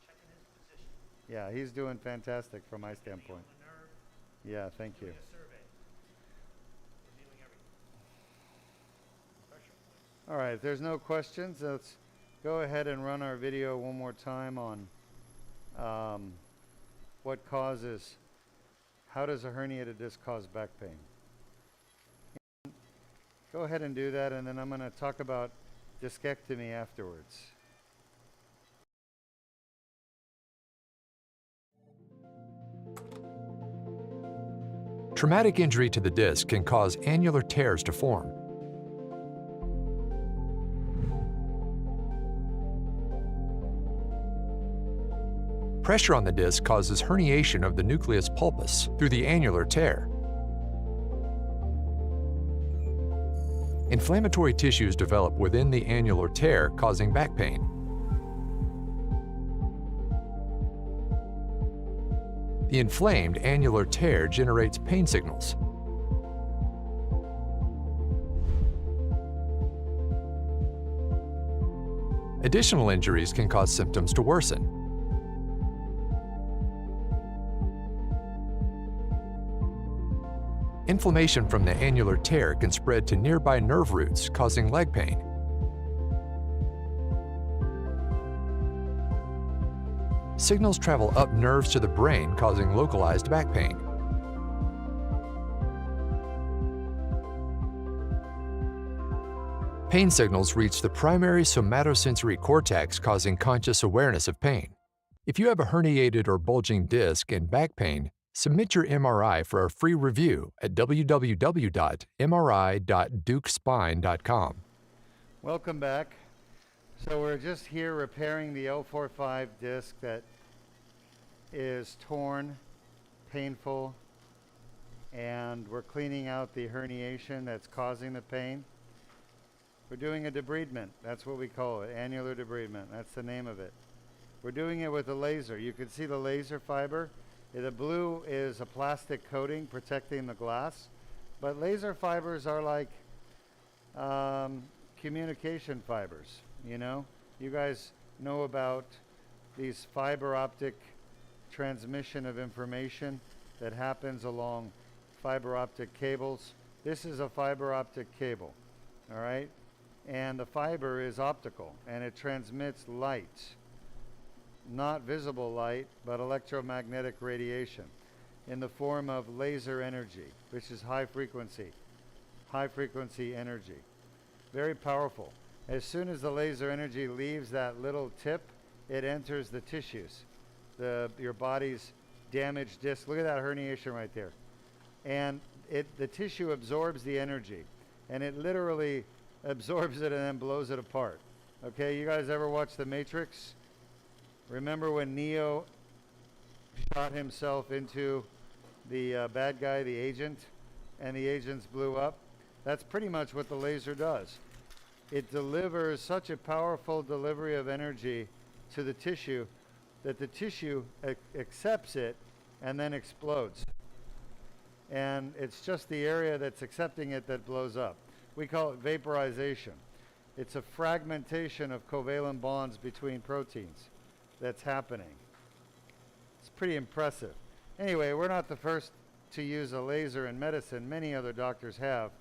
checking his position. Yeah, he's doing fantastic from my standpoint. Feeling the nerve. Yeah, thank you. Doing a survey. Reviewing everything. Pressure points. All right, if there's no questions, let's go ahead and run our video one more time on how does a herniated disc cause back pain? Go ahead and do that, and then I'm going to talk about discectomy afterwards. Traumatic injury to the disc can cause annular tears to form. Pressure on the disc causes herniation of the nucleus pulpus through the annular tear. Inflammatory tissues develop within the annular tear, causing back pain. The inflamed annular tear generates pain signals. Additional injuries can cause symptoms to worsen. Inflammation from the annular tear can spread to nearby nerve roots, causing leg pain. Signals travel up nerves to the brain, causing localized back pain. Pain signals reach the primary somatosensory cortex, causing conscious awareness of pain. If you have a herniated or bulging disc and back pain, submit your MRI for a free review at www.mri.dukespine.com. Welcome back. So we're just here repairing the L4-5 disc that is torn, painful, and we're cleaning out the herniation that's causing the pain. We're doing a debridement. That's what we call it, annular debridement. That's the name of it. We're doing it with a laser. You can see the laser fiber. The blue is a plastic coating protecting the glass, but laser fibers are like communication fibers, you know? You guys know about these fiber optic transmission of information that happens along fiber optic cables. This is a fiber optic cable, all right? And the fiber is optical, and it transmits light, not visible light, but electromagnetic radiation in the form of laser energy, which is high frequency energy. Very powerful. As soon as the laser energy leaves that little tip, it enters the tissues, your body's damaged disc. Look at that herniation right there. And the tissue absorbs the energy, and it literally absorbs it and then blows it apart. Okay, you guys ever watch The Matrix? Remember when Neo shot himself into the bad guy, the agent, and the agents blew up? That's pretty much what the laser does. It delivers such a powerful delivery of energy to the tissue that the tissue accepts it and then explodes. And it's just the area that's accepting it that blows up. We call it vaporization. It's a fragmentation of covalent bonds between proteins that's happening. It's pretty impressive. Anyway, we're not the first to use a laser in medicine. Many other doctors have.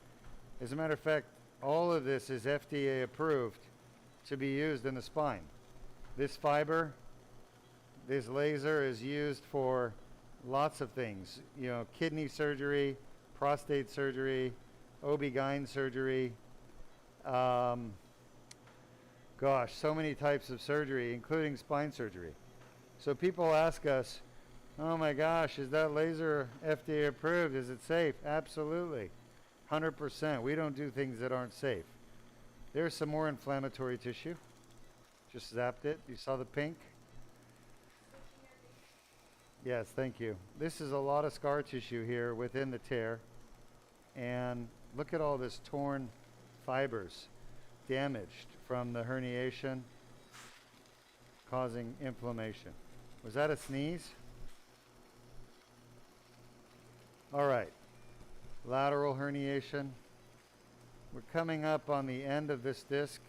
As a matter of fact, all of this is FDA approved to be used in the spine. This fiber, this laser is used for lots of things. You know, kidney surgery, prostate surgery, OB-GYN surgery. Gosh, so many types of surgery, including spine surgery. So people ask us, oh my gosh, is that laser FDA approved? Is it safe? Absolutely. 100%. We don't do things that aren't safe. There's some more inflammatory tissue. Just zapped it. You saw the pink? Yes, thank you. This is a lot of scar tissue here within the tear. And look at all this torn fibers, damaged from the herniation, causing inflammation. Was that a sneeze? All right. Lateral herniation. We're coming up on the end of this disc.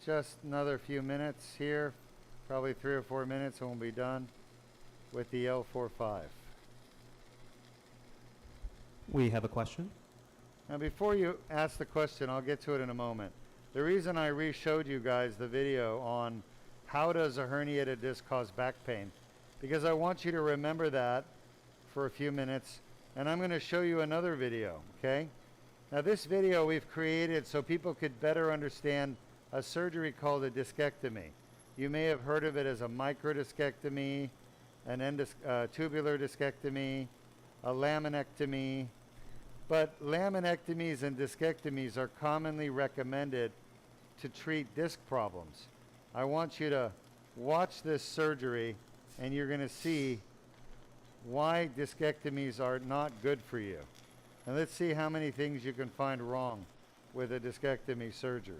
Just another few minutes here, probably 3 or 4 minutes, and we'll be done with the L4-5. We have a question. Now before you ask the question, I'll get to it in a moment. The reason I re-showed you guys the video on how does a herniated disc cause back pain, because I want you to remember that for a few minutes, and I'm going to show you another video, okay? Now this video we've created so people could better understand a surgery called a discectomy. You may have heard of it as a microdiscectomy, an tubular discectomy, a laminectomy, but laminectomies and discectomies are commonly recommended to treat disc problems. I want you to watch this surgery and you're going to see why discectomies are not good for you. And let's see how many things you can find wrong with a discectomy surgery.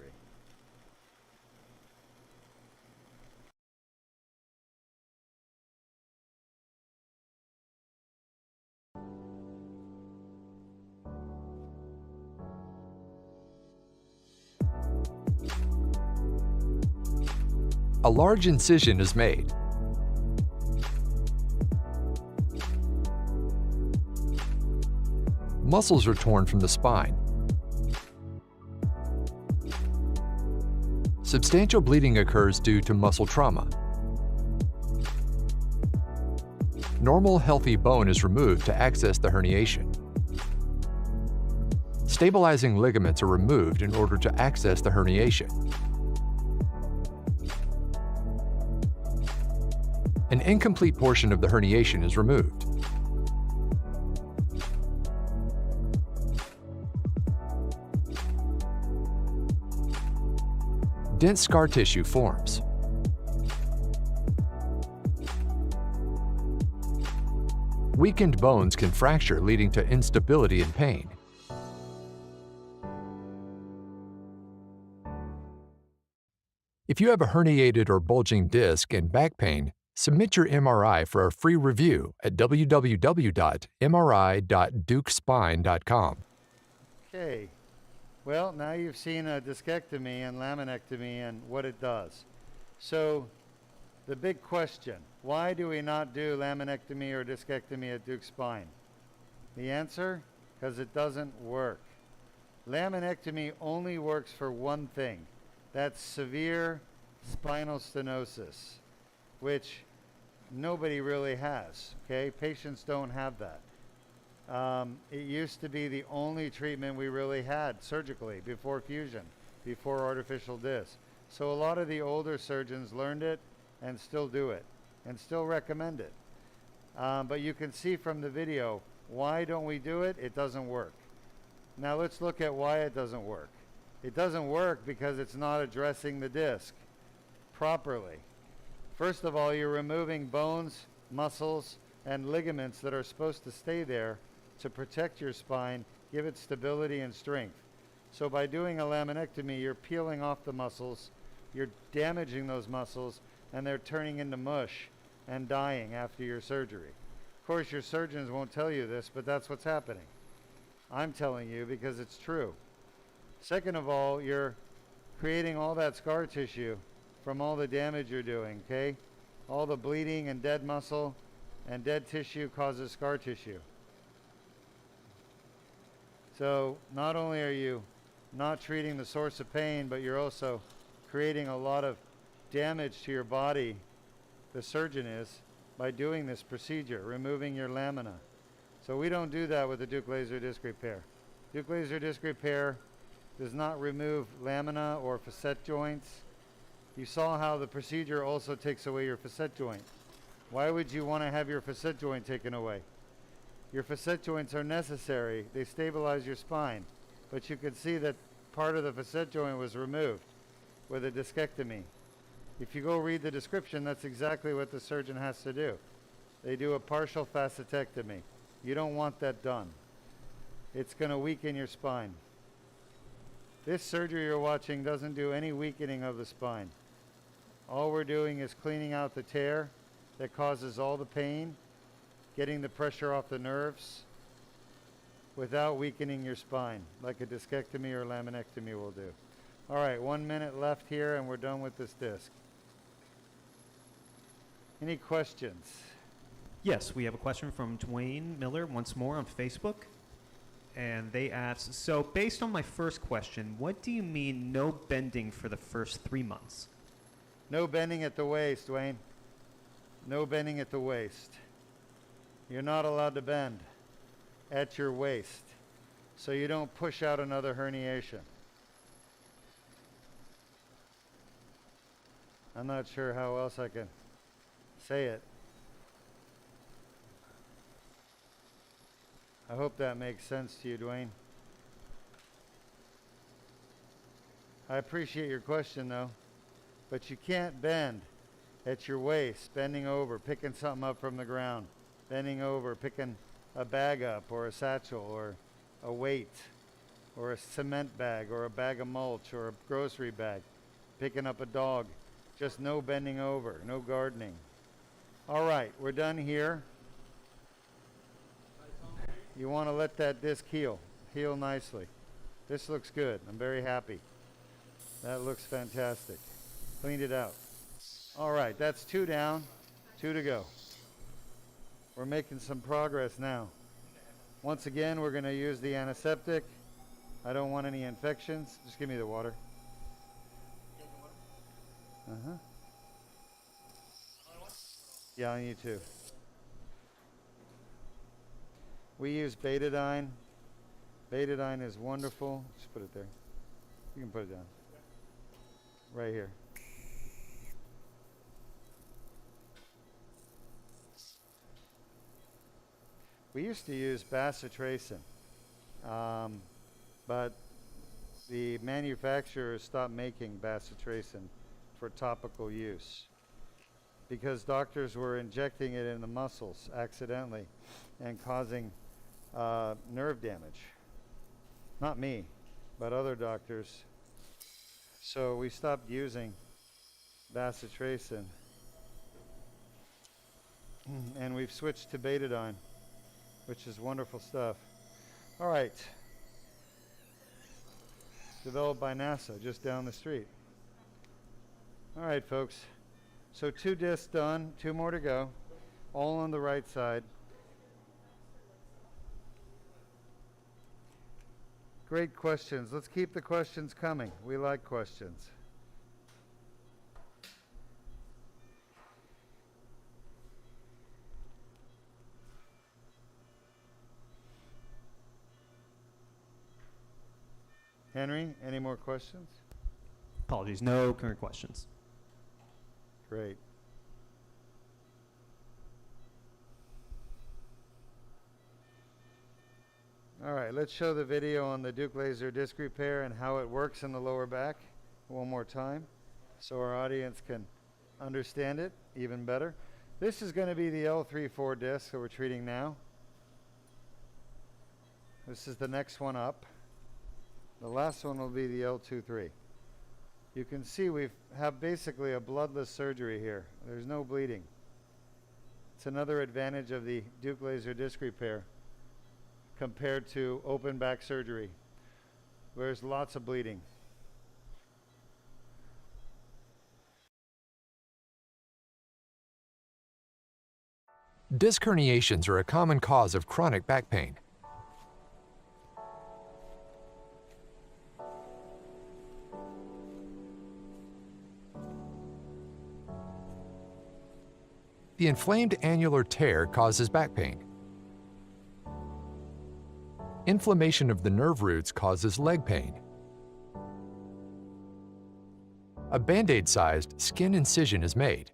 A large incision is made. Muscles are torn from the spine. Substantial bleeding occurs due to muscle trauma. Normal, healthy bone is removed to access the herniation. Stabilizing ligaments are removed in order to access the herniation. An incomplete portion of the herniation is removed. dense scar tissue forms. Weakened bones can fracture, leading to instability and pain. If you have a herniated or bulging disc and back pain, submit your MRI for a free review at www.mri.dukespine.com. Okay. Well, now you've seen a discectomy and laminectomy and what it does. So the big question, why do we not do laminectomy or discectomy at Duke Spine? The answer, because it doesn't work. Laminectomy only works for one thing. That's severe spinal stenosis, which nobody really has, okay? Patients don't have that. It used to be the only treatment we really had surgically before fusion, before artificial disc. So a lot of the older surgeons learned it and still do it and still recommend it. But you can see from the video, why don't we do it? It doesn't work. Now let's look at why it doesn't work. It doesn't work because it's not addressing the disc properly. First of all, you're removing bones, muscles, and ligaments that are supposed to stay there to protect your spine, give it stability and strength. So by doing a laminectomy, you're peeling off the muscles, you're damaging those muscles, and they're turning into mush and dying after your surgery. Of course, your surgeons won't tell you this, but that's what's happening. I'm telling you because it's true. Second of all, you're creating all that scar tissue from all the damage you're doing, okay? All the bleeding and dead muscle and dead tissue causes scar tissue. So not only are you not treating the source of pain, but you're also creating a lot of damage to your body, the surgeon is, by doing this procedure, removing your lamina. So we don't do that with the Duke laser disc repair. Duke laser disc repair does not remove lamina or facet joints. You saw how the procedure also takes away your facet joint. Why would you want to have your facet joint taken away? Your facet joints are necessary. They stabilize your spine. But you can see that part of the facet joint was removed with a discectomy. If you go read the description, that's exactly what the surgeon has to do. They do a partial facetectomy. You don't want that done. It's going to weaken your spine. This surgery you're watching doesn't do any weakening of the spine. All we're doing is cleaning out the tear that causes all the pain, getting the pressure off the nerves without weakening your spine, like a discectomy or laminectomy will do. All right, 1 minute left here and we're done with this disc. Any questions? Yes, we have a question from Dwayne Miller once more on Facebook. And they ask, so based on my first question, what do you mean no bending for the first 3 months? No bending at the waist, Dwayne. No bending at the waist. You're not allowed to bend at your waist, so you don't push out another herniation. I'm not sure how else I can say it. I hope that makes sense to you, Dwayne. I appreciate your question, though, but you can't bend at your waist, bending over, picking something up from the ground, bending over, picking a bag up or a satchel or a weight or a cement bag or a bag of mulch or a grocery bag, picking up a dog. Just no bending over, no gardening. All right, we're done here. You want to let that disc heal nicely. This looks good. I'm very happy. That looks fantastic. Cleaned it out. All right, that's 2 down, 2 to go. We're making some progress now. Once again, we're going to use the antiseptic. I don't want any infections. Just give me the water. Uh-huh. Yeah, I need to. We use betadine. Betadine is wonderful. Just put it there. You can put it down. Right here. We used to use bacitracin, but the manufacturers stopped making bacitracin for topical use because doctors were injecting it in the muscles accidentally and causing nerve damage. Not me, but other doctors. So we stopped using bacitracin and we've switched to betadine, which is wonderful stuff. All right. Developed by NASA just down the street. All right, folks. So 2 discs done, 2 more to go, all on the right side. Great questions. Let's keep the questions coming. We like questions. Henry, any more questions? Apologies, no current questions. Great. All right, let's show the video on the Duke laser disc repair and how it works in the lower back one more time so our audience can understand it even better. This is going to be the L3-4 disc that we're treating now. This is the next one up. The last one will be the L2-3. You can see we have basically a bloodless surgery here. There's no bleeding. It's another advantage of the Duke laser disc repair compared to open back surgery, where there's lots of bleeding. Disc herniations are a common cause of chronic back pain. The inflamed annular tear causes back pain. Inflammation of the nerve roots causes leg pain. A Band-Aid-sized skin incision is made.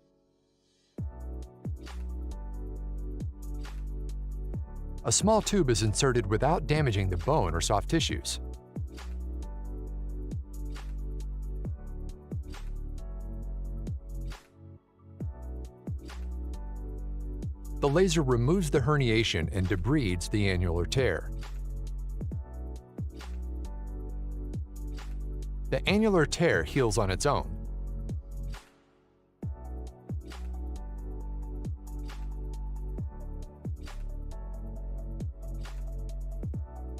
A small tube is inserted without damaging the bone or soft tissues. The laser removes the herniation and debrides the annular tear. The annular tear heals on its own.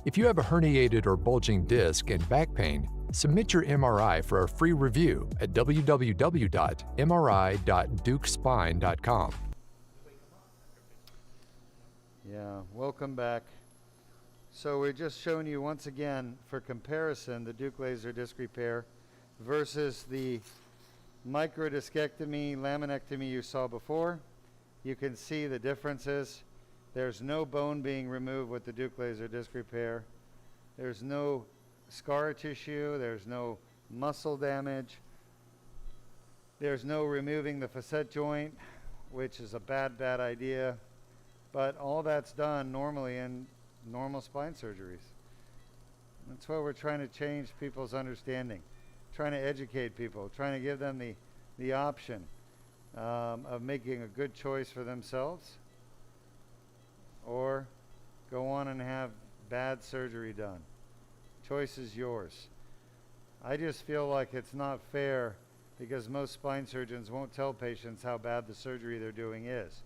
If you have a herniated or bulging disc and back pain, submit your MRI for a free review at www.mri.dukespine.com. Yeah, welcome back. So we're just showing you once again, for comparison, the Duke laser disc repair versus the microdiscectomy, laminectomy you saw before. You can see the differences. There's no bone being removed with the Duke laser disc repair. There's no scar tissue. There's no muscle damage. There's no removing the facet joint, which is a bad idea. But all that's done normally in normal spine surgeries. That's why we're trying to change people's understanding, trying to educate people, trying to give them the option of making a good choice for themselves or go on and have bad surgery done. Choice is yours. I just feel like it's not fair because most spine surgeons won't tell patients how bad the surgery they're doing is.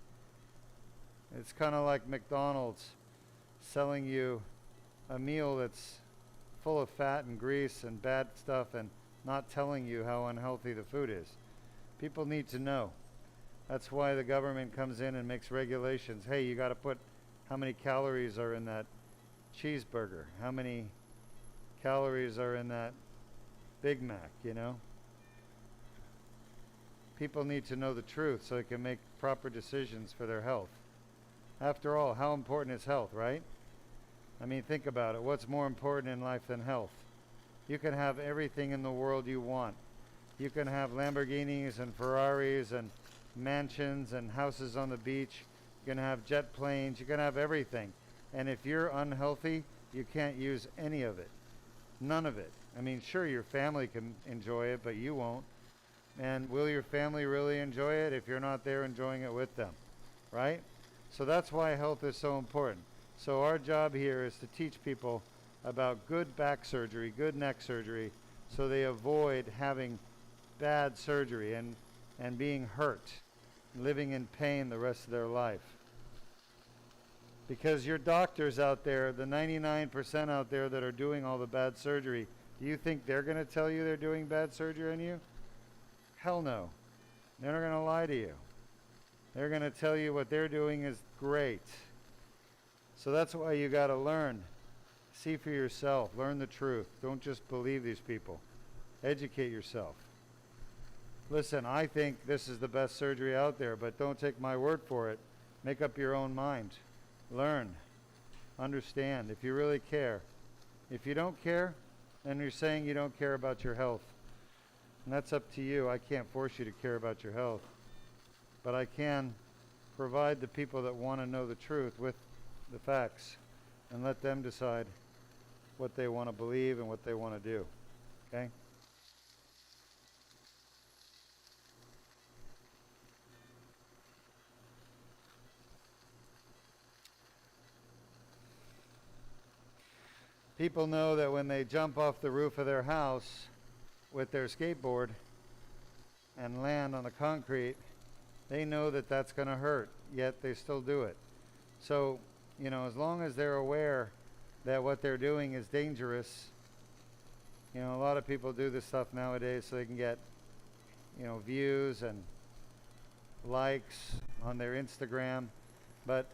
It's kind of like McDonald's selling you a meal that's full of fat and grease and bad stuff and not telling you how unhealthy the food is. People need to know. That's why the government comes in and makes regulations. Hey, you got to put how many calories are in that cheeseburger, how many calories are in that Big Mac, you know? People need to know the truth so they can make proper decisions for their health. After all, how important is health, right? I mean, think about it. What's more important in life than health? You can have everything in the world you want. You can have Lamborghinis and Ferraris and mansions and houses on the beach. You can have jet planes. You can have everything. And if you're unhealthy, you can't use any of it. None of it. I mean, sure, your family can enjoy it, but you won't. And will your family really enjoy it if you're not there enjoying it with them, right? So that's why health is so important. So our job here is to teach people about good back surgery, good neck surgery, so they avoid having bad surgery and being hurt, living in pain the rest of their life. Because your doctors out there, the 99% out there that are doing all the bad surgery, do you think they're going to tell you they're doing bad surgery on you? Hell no. They're not going to lie to you. They're going to tell you what they're doing is great. So that's why you got to learn. See for yourself. Learn the truth. Don't just believe these people. Educate yourself. Listen, I think this is the best surgery out there, but don't take my word for it. Make up your own mind. Learn. Understand if you really care. If you don't care, then you're saying you don't care about your health. And that's up to you. I can't force you to care about your health. But I can provide the people that want to know the truth with the facts and let them decide what they want to believe and what they want to do. Okay? People know that when they jump off the roof of their house with their skateboard and land on the concrete, they know that that's going to hurt, yet they still do it. So, you know, as long as they're aware that what they're doing is dangerous, you know, a lot of people do this stuff nowadays so they can get, you know, views and likes on their Instagram. But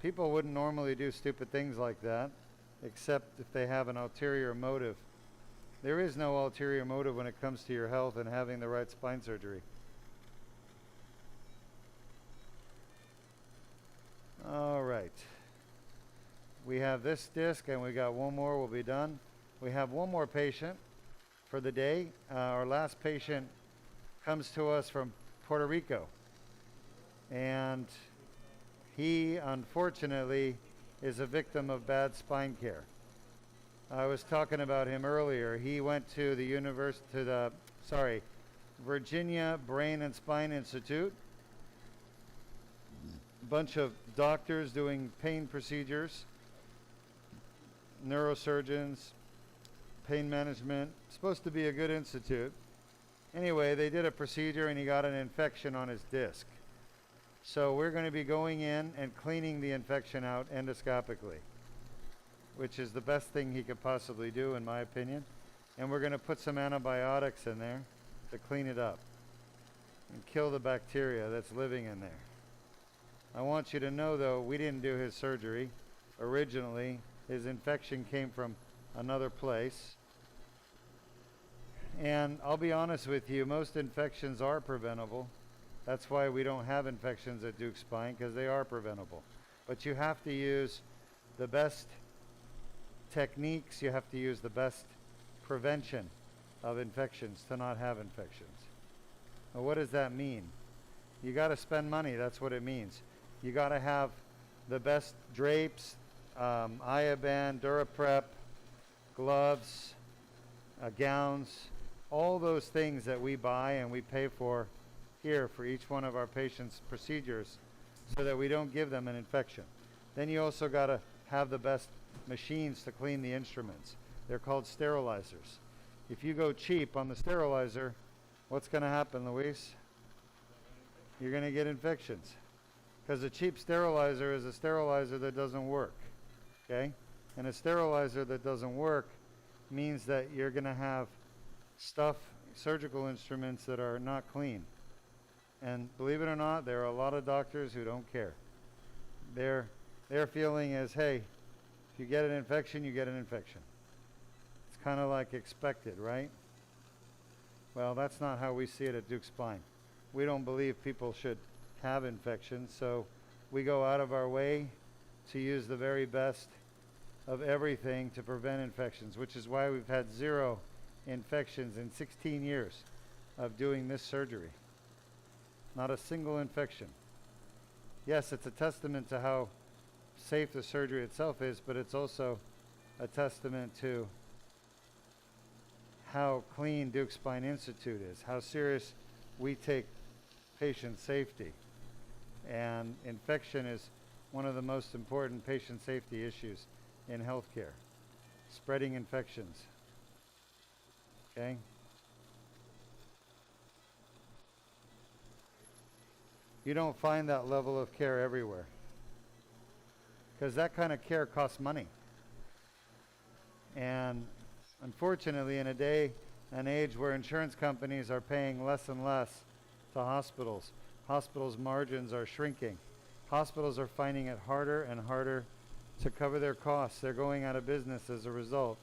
people wouldn't normally do stupid things like that, except if they have an ulterior motive. There is no ulterior motive when it comes to your health and having the right spine surgery. All right. We have this disc and we got one more, we'll be done. We have one more patient for the day. Our last patient comes to us from Puerto Rico. And he, unfortunately, is a victim of bad spine care. I was talking about him earlier. He went to the Virginia Brain and Spine Institute. A bunch of doctors doing pain procedures, neurosurgeons, pain management. Supposed to be a good institute. Anyway, they did a procedure and he got an infection on his disc. So we're going to be going in and cleaning the infection out endoscopically, which is the best thing he could possibly do, in my opinion. And we're going to put some antibiotics in there to clean it up and kill the bacteria that's living in there. I want you to know, though, we didn't do his surgery. Originally, his infection came from another place. And I'll be honest with you, most infections are preventable. That's why we don't have infections at Duke Spine, because they are preventable. But you have to use the best techniques, you have to use the best prevention of infections to not have infections. Now, what does that mean? You got to spend money, that's what it means. You got to have the best drapes, Iaband, Duraprep, gloves, gowns, all those things that we buy and we pay for here for each one of our patients' procedures so that we don't give them an infection. Then you also got to have the best machines to clean the instruments. They're called sterilizers. If you go cheap on the sterilizer, what's going to happen, Luis? You're going to get infections. Because a cheap sterilizer is a sterilizer that doesn't work. Okay? And a sterilizer that doesn't work means that you're going to have stuff, surgical instruments that are not clean. And believe it or not, there are a lot of doctors who don't care. Their feeling is, hey, if you get an infection, you get an infection. It's kind of like expected, right? Well, that's not how we see it at Duke Spine. We don't believe people should have infections, so we go out of our way to use the very best of everything to prevent infections, which is why we've had 0 infections in 16 years of doing this surgery. Not a single infection. Yes, it's a testament to how safe the surgery itself is, but it's also a testament to how clean Duke Spine Institute is, how serious we take patient safety. And infection is one of the most important patient safety issues in healthcare. Spreading infections. Okay? You don't find that level of care everywhere, because that kind of care costs money. And unfortunately, in a day and age where insurance companies are paying less and less to hospitals, hospitals' margins are shrinking. Hospitals are finding it harder and harder to cover their costs. They're going out of business as a result.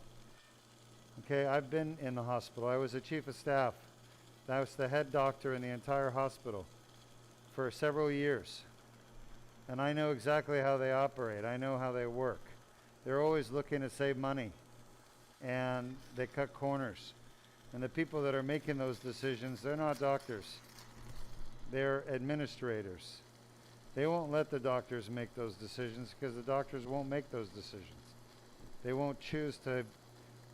Okay, I've been in the hospital. I was the chief of staff. I was the head doctor in the entire hospital for several years. And I know exactly how they operate. I know how they work. They're always looking to save money, and they cut corners. And the people that are making those decisions, they're not doctors. They're administrators. They won't let the doctors make those decisions because the doctors won't make those decisions. They won't choose to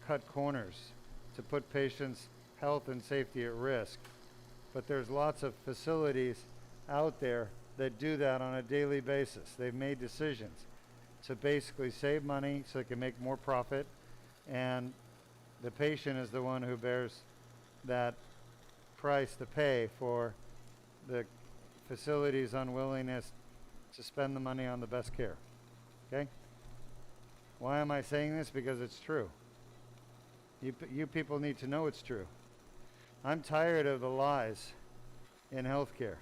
cut corners to put patients' health and safety at risk. But there's lots of facilities out there that do that on a daily basis. They've made decisions to basically save money so they can make more profit, and the patient is the one who bears that price to pay for the facility's unwillingness to spend the money on the best care. Okay? Why am I saying this? Because it's true. You people need to know it's true. I'm tired of the lies in healthcare.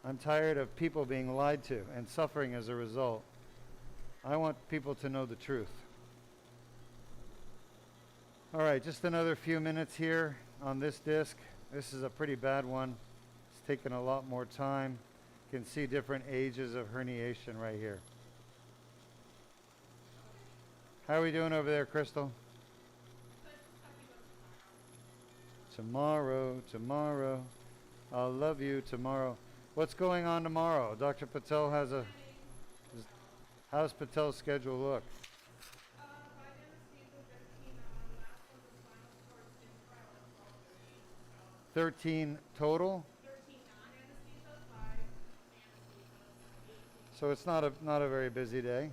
I'm tired of people being lied to and suffering as a result. I want people to know the truth. All right, just another few minutes here on this disc. This is a pretty bad one. It's taken a lot more time. You can see different ages of herniation right here. How are we doing over there, Crystal? Tomorrow. I'll love you tomorrow. What's going on tomorrow? Dr. Patel has a... How's Patel's schedule look? 13 total? So it's not a very busy day.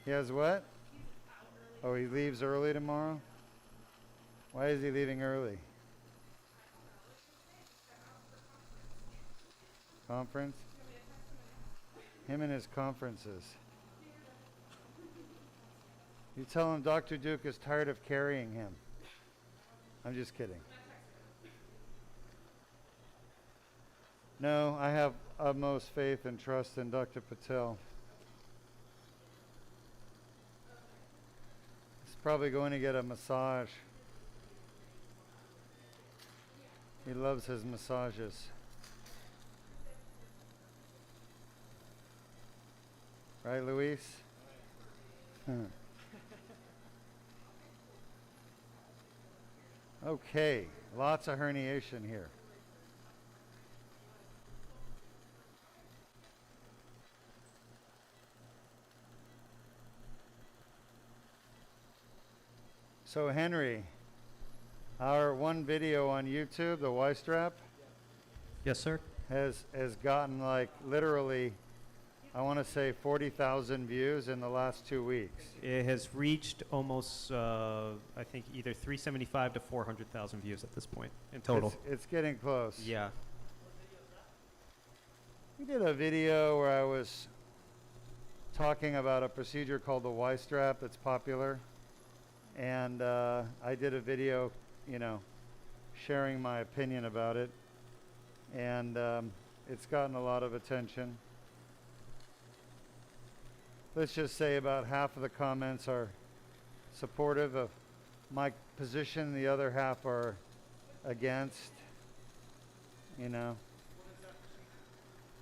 He has what? Oh, he leaves early tomorrow? Why is he leaving early? Conference? Him and his conferences. You tell him Dr. Duke is tired of carrying him. I'm just kidding. No, I have utmost faith and trust in Dr. Patel. He's probably going to get a massage. He loves his massages. Right, Luis? Okay, lots of herniation here. So Henry, our one video on YouTube, the Y-strap, Yes, sir. has gotten like literally, I want to say 40,000 views in the last 2 weeks. It has reached almost, I think, either 375 to 400,000 views at this point in total. It's getting close. Yeah. We did a video where I was talking about a procedure called the Y-strap that's popular. And I did a video, sharing my opinion about it. And it's gotten a lot of attention. Let's just say about half of the comments are supportive of my position. The other half are against, The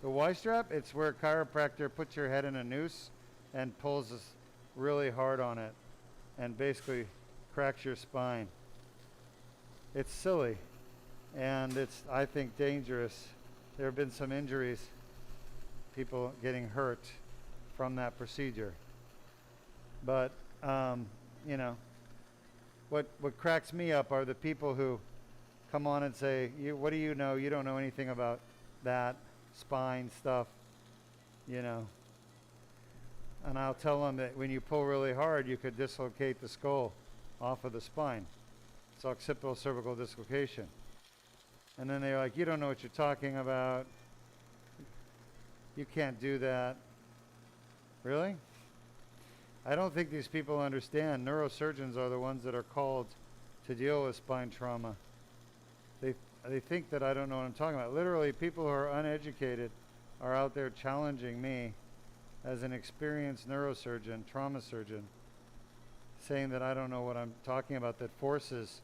Y-strap, it's where a chiropractor puts your head in a noose and pulls us really hard on it and basically cracks your spine. It's silly, and it's, I think, dangerous. There have been some injuries, people getting hurt from that procedure. But, what cracks me up are the people who come on and say, what do you know? You don't know anything about that spine stuff, you know. And I'll tell them that when you pull really hard, you could dislocate the skull off of the spine. It's occipital cervical dislocation. And then they're like, you don't know what you're talking about. You can't do that. Really? I don't think these people understand. Neurosurgeons are the ones that are called to deal with spine trauma. They think that I don't know what I'm talking about. Literally, people who are uneducated are out there challenging me as an experienced neurosurgeon, trauma surgeon, saying that I don't know what I'm talking about, that forces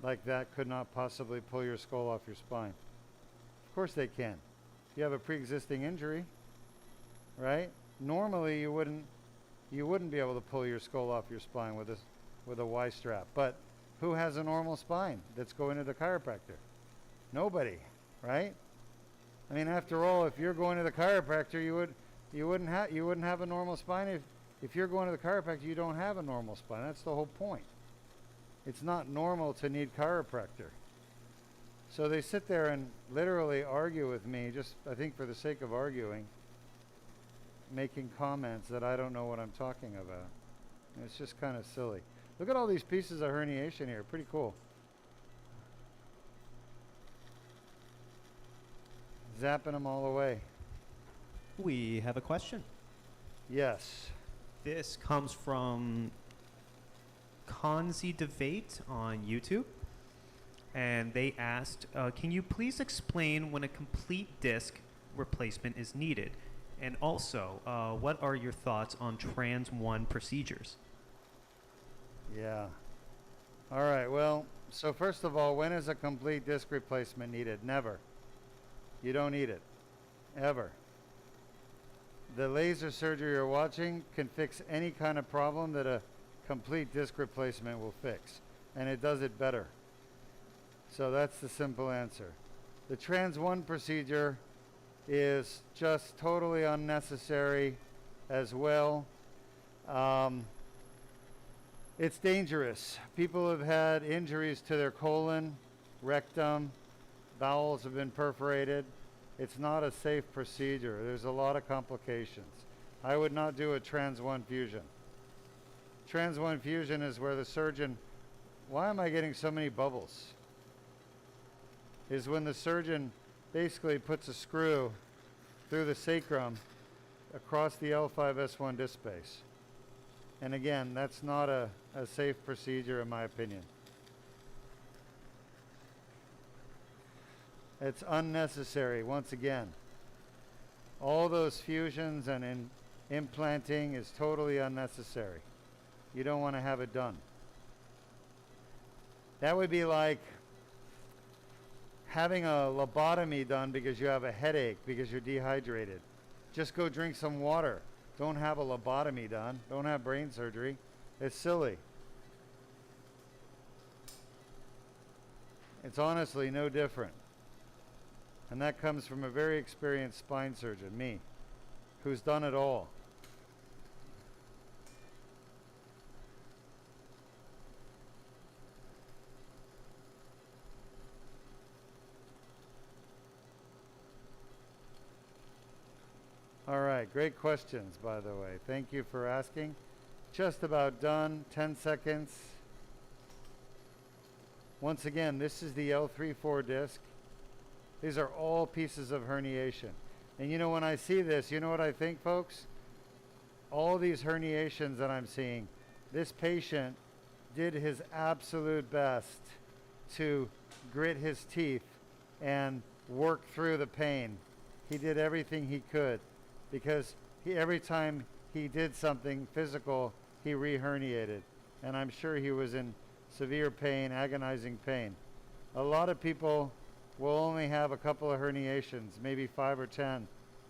like that could not possibly pull your skull off your spine. Of course they can. If you have a pre-existing injury, right? Normally you wouldn't be able to pull your skull off your spine with a Y strap. But who has a normal spine that's going to the chiropractor? Nobody, right? I mean, after all, if you're going to the chiropractor, you wouldn't have a normal spine. If you're going to the chiropractor, you don't have a normal spine. That's the whole point. It's not normal to need chiropractor. So they sit there and literally argue with me, just I think for the sake of arguing, making comments that I don't know what I'm talking about. And it's just kind of silly. Look at all these pieces of herniation here. Pretty cool. Zapping them all away. We have a question. Yes. This comes from Kanzi Debate on YouTube. And they asked, can you please explain when a complete disc replacement is needed? And also, what are your thoughts on Trans 1 procedures? Yeah. All right. Well, so first of all, when is a complete disc replacement needed? Never. You don't need it. Ever. The laser surgery you're watching can fix any kind of problem that a complete disc replacement will fix. And it does it better. So that's the simple answer. The Trans 1 procedure is just totally unnecessary as well. It's dangerous. People have had injuries to their colon, rectum, bowels have been perforated. It's not a safe procedure. There's a lot of complications. I would not do a Trans 1 fusion. Trans 1 fusion is where the surgeon, why am I getting so many bubbles? Is when the surgeon basically puts a screw through the sacrum across the L2-S1 disc space. And again, that's not a safe procedure in my opinion. It's unnecessary, once again. All those fusions and implanting is totally unnecessary. You don't want to have it done. That would be like having a lobotomy done because you have a headache, because you're dehydrated. Just go drink some water. Don't have a lobotomy done. Don't have brain surgery. It's silly. It's honestly no different. And that comes from a very experienced spine surgeon, me, who's done it all. All right, great questions, by the way. Thank you for asking. Just about done, 10 seconds. Once again, this is the L3-4 disc. These are all pieces of herniation. And you know, when I see this, you know what I think, folks? All these herniations that I'm seeing, this patient did his absolute best to grit his teeth and work through the pain. He did everything he could. Because every time he did something physical, he re-herniated. And I'm sure he was in severe pain, agonizing pain. A lot of people will only have a couple of herniations, maybe 5 or 10,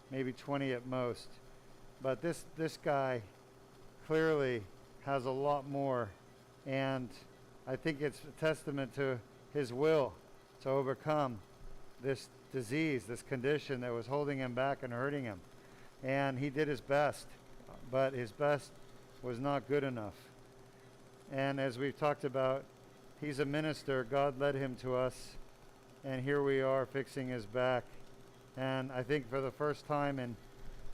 maybe 20 at most. But this guy clearly has a lot more. And I think it's a testament to his will to overcome this disease, this condition that was holding him back and hurting him. And he did his best, but his best was not good enough. And as we've talked about, he's a minister. God led him to us. And here we are fixing his back. And I think for the first time in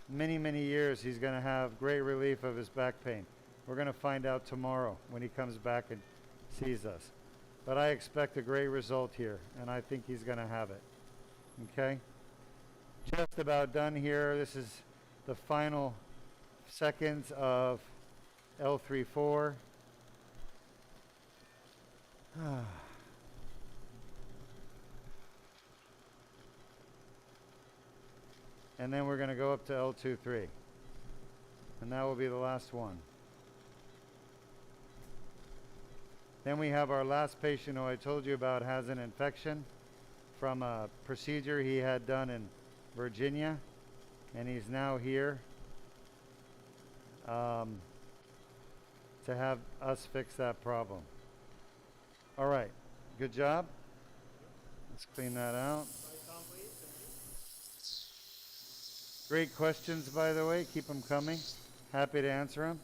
many, many years, he's going to have great relief of his back pain. We're going to find out tomorrow when he comes back and sees us. But I expect a great result here, and I think he's going to have it. Okay? Just about done here. This is the final seconds of L3-4. And then we're going to go up to L2-3. And that will be the last one. Then we have our last patient who I told you about has an infection from a procedure he had done in Virginia. And he's now here to have us fix that problem. All right. Good job. Let's clean that out. Great questions, by the way. Keep them coming. Happy to answer them.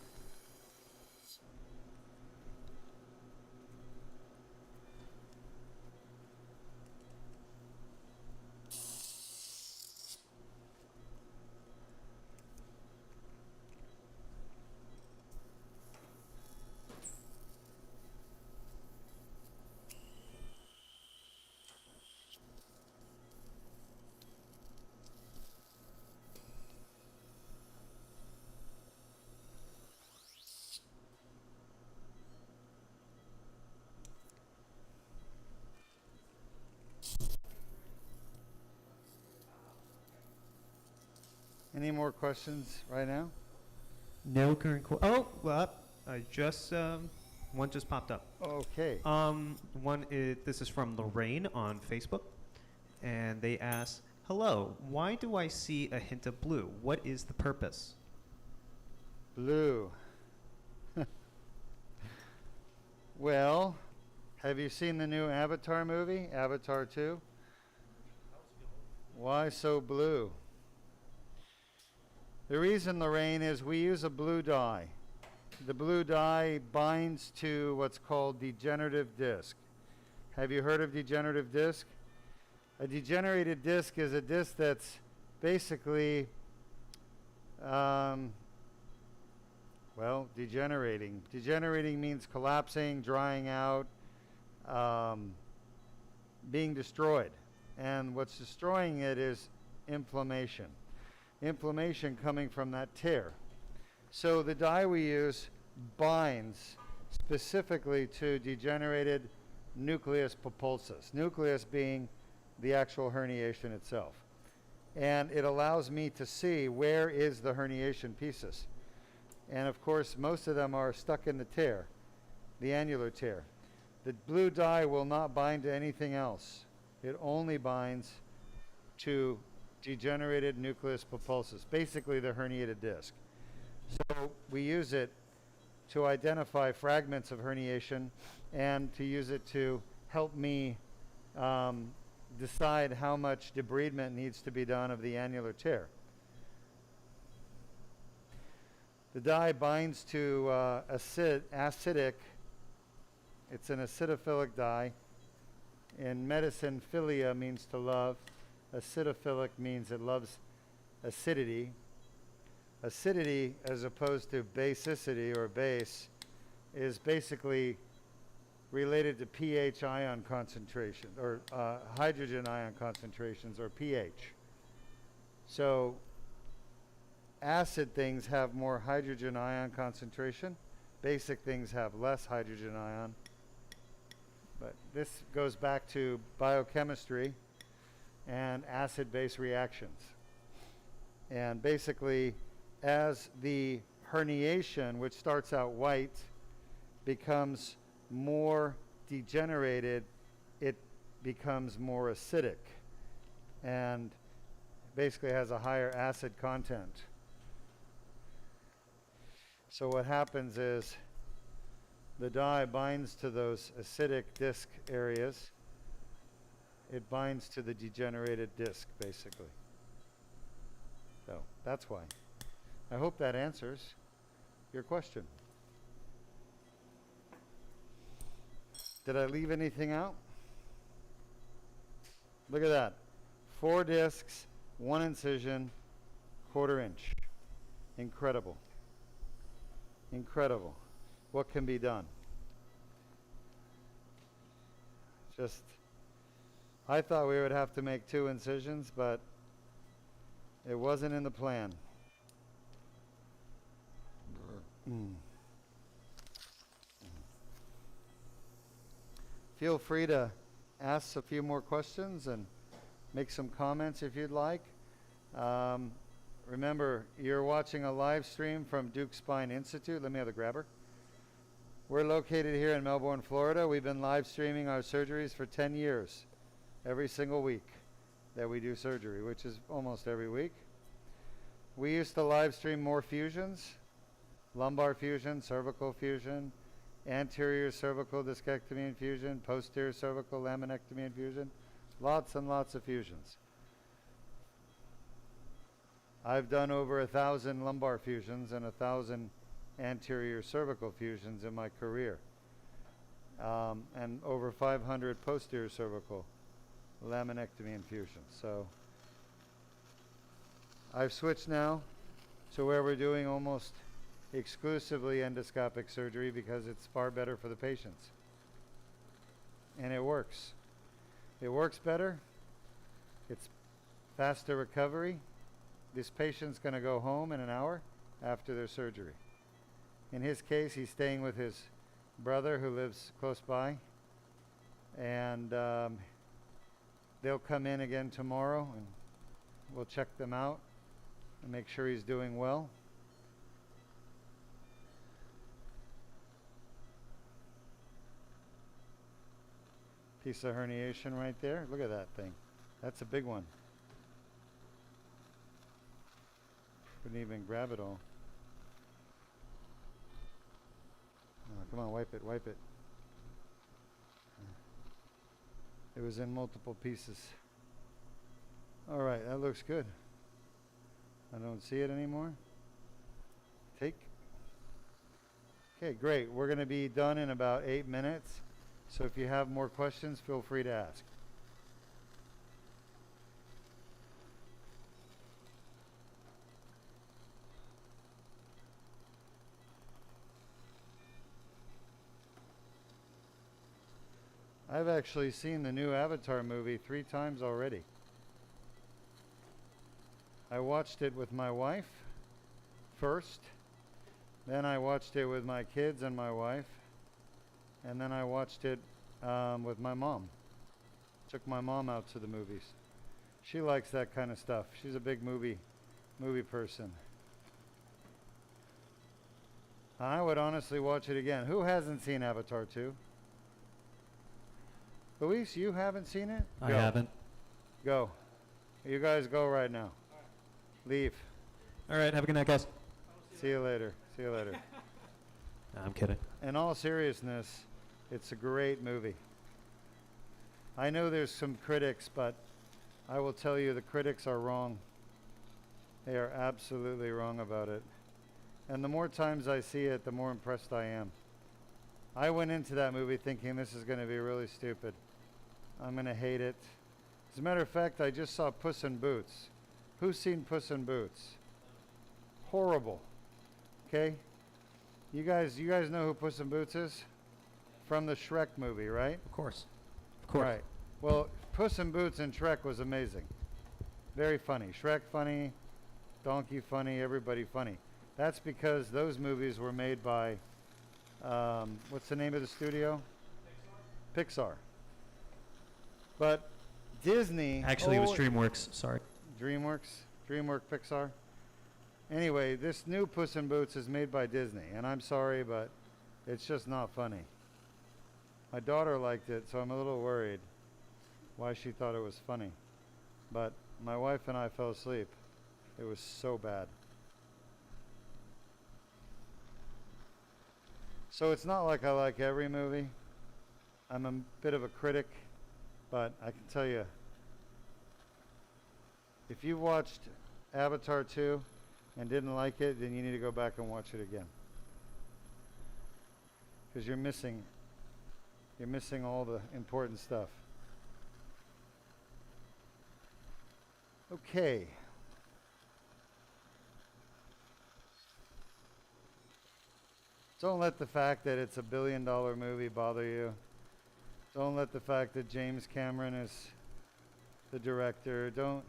Any more questions right now? No current. I just one just popped up. Okay. This is from Lorraine on Facebook, and they ask, "Hello, why do I see a hint of blue? What is the purpose?" Blue. Well, have you seen the new Avatar movie, Avatar 2? Why so blue? The reason, Lorraine, is we use a blue dye. The blue dye binds to what's called degenerative disc. Have you heard of degenerative disc? A degenerated disc is a disc that's basically, degenerating. Degenerating means collapsing, drying out, being destroyed. And what's destroying it is inflammation. Inflammation coming from that tear. So the dye we use binds specifically to degenerated nucleus pulposus, nucleus being the actual herniation itself. And it allows me to see where is the herniation pieces. And of course, most of them are stuck in the tear, the annular tear. The blue dye will not bind to anything else. It only binds to degenerated nucleus pulposus, basically the herniated disc. So we use it to identify fragments of herniation and to use it to help me decide how much debridement needs to be done of the annular tear. The dye binds to acidic, it's an acidophilic dye. In medicine, philia means to love. Acidophilic means it loves acidity. Acidity, as opposed to basicity or base, is basically related to pH ion concentration, or hydrogen ion concentrations, or pH. So acid things have more hydrogen ion concentration. Basic things have less hydrogen ion. But this goes back to biochemistry and acid-base reactions. And basically, as the herniation, which starts out white, becomes more degenerated, it becomes more acidic and basically has a higher acid content. So what happens is the dye binds to those acidic disc areas. It binds to the degenerated disc, basically. So that's why. I hope that answers your question. Did I leave anything out? Look at that. 4 discs, 1 incision, 1/4 inch. Incredible. Incredible. What can be done? Just, I thought we would have to make 2 incisions, but it wasn't in the plan. Feel free to ask a few more questions and make some comments if you'd like. Remember, you're watching a live stream from Duke Spine Institute. Let me have the grabber. We're located here in Melbourne, Florida. We've been live streaming our surgeries for 10 years, every single week that we do surgery, which is almost every week. We used to live stream more fusions, lumbar fusion, cervical fusion, anterior cervical discectomy and fusion, posterior cervical laminectomy and fusion, lots and lots of fusions. I've done over 1,000 lumbar fusions and 1,000 anterior cervical fusions in my career, and over 500 posterior cervical laminectomy and fusions. So I've switched now to where we're doing almost exclusively endoscopic surgery because it's far better for the patients. And it works. It works better. It's faster recovery. This patient's going to go home in an hour after their surgery. In his case, he's staying with his brother who lives close by. And they'll come in again tomorrow and we'll check them out and make sure he's doing well. Piece of herniation right there. Look at that thing. That's a big one. Couldn't even grab it all. Oh, come on, wipe it, wipe it. It was in multiple pieces. All right, that looks good. I don't see it anymore. Take. Okay, great. We're going to be done in about 8 minutes. So if you have more questions, feel free to ask. I've actually seen the new Avatar movie 3 times already. I watched it with my wife first, then I watched it with my kids and my wife, and then I watched it with my mom. Took my mom out to the movies. She likes that kind of stuff. She's a big movie person. I would honestly watch it again. Who hasn't seen Avatar 2? Luis, you haven't seen it? I haven't. Go. You guys go right now. Leave. All right, have a good night, guys. See you later. See you later. No, I'm kidding. In all seriousness, it's a great movie. I know there's some critics, but I will tell you the critics are wrong. They are absolutely wrong about it. And the more times I see it, the more impressed I am. I went into that movie thinking this is going to be really stupid. I'm going to hate it. As a matter of fact, I just saw Puss in Boots. Who's seen Puss in Boots? Horrible. Okay? You guys know who Puss in Boots is? From the Shrek movie, right? Of course. Of course. Right. Well, Puss in Boots and Shrek was amazing. Very funny. Shrek funny, Donkey funny, everybody funny. That's because those movies were made by, what's the name of the studio? Pixar. But Disney... Actually, it was DreamWorks. Sorry. DreamWorks Pixar. Anyway, this new Puss in Boots is made by Disney, and I'm sorry, but it's just not funny. My daughter liked it, so I'm a little worried why she thought it was funny. But my wife and I fell asleep. It was so bad. So it's not like I like every movie. I'm a bit of a critic, but I can tell you, if you watched Avatar 2 and didn't like it, then you need to go back and watch it again. Because you're missing You're missing all the important stuff. Okay. Don't let the fact that it's a $1 billion movie bother you. Don't let the fact that James Cameron is the director. Don't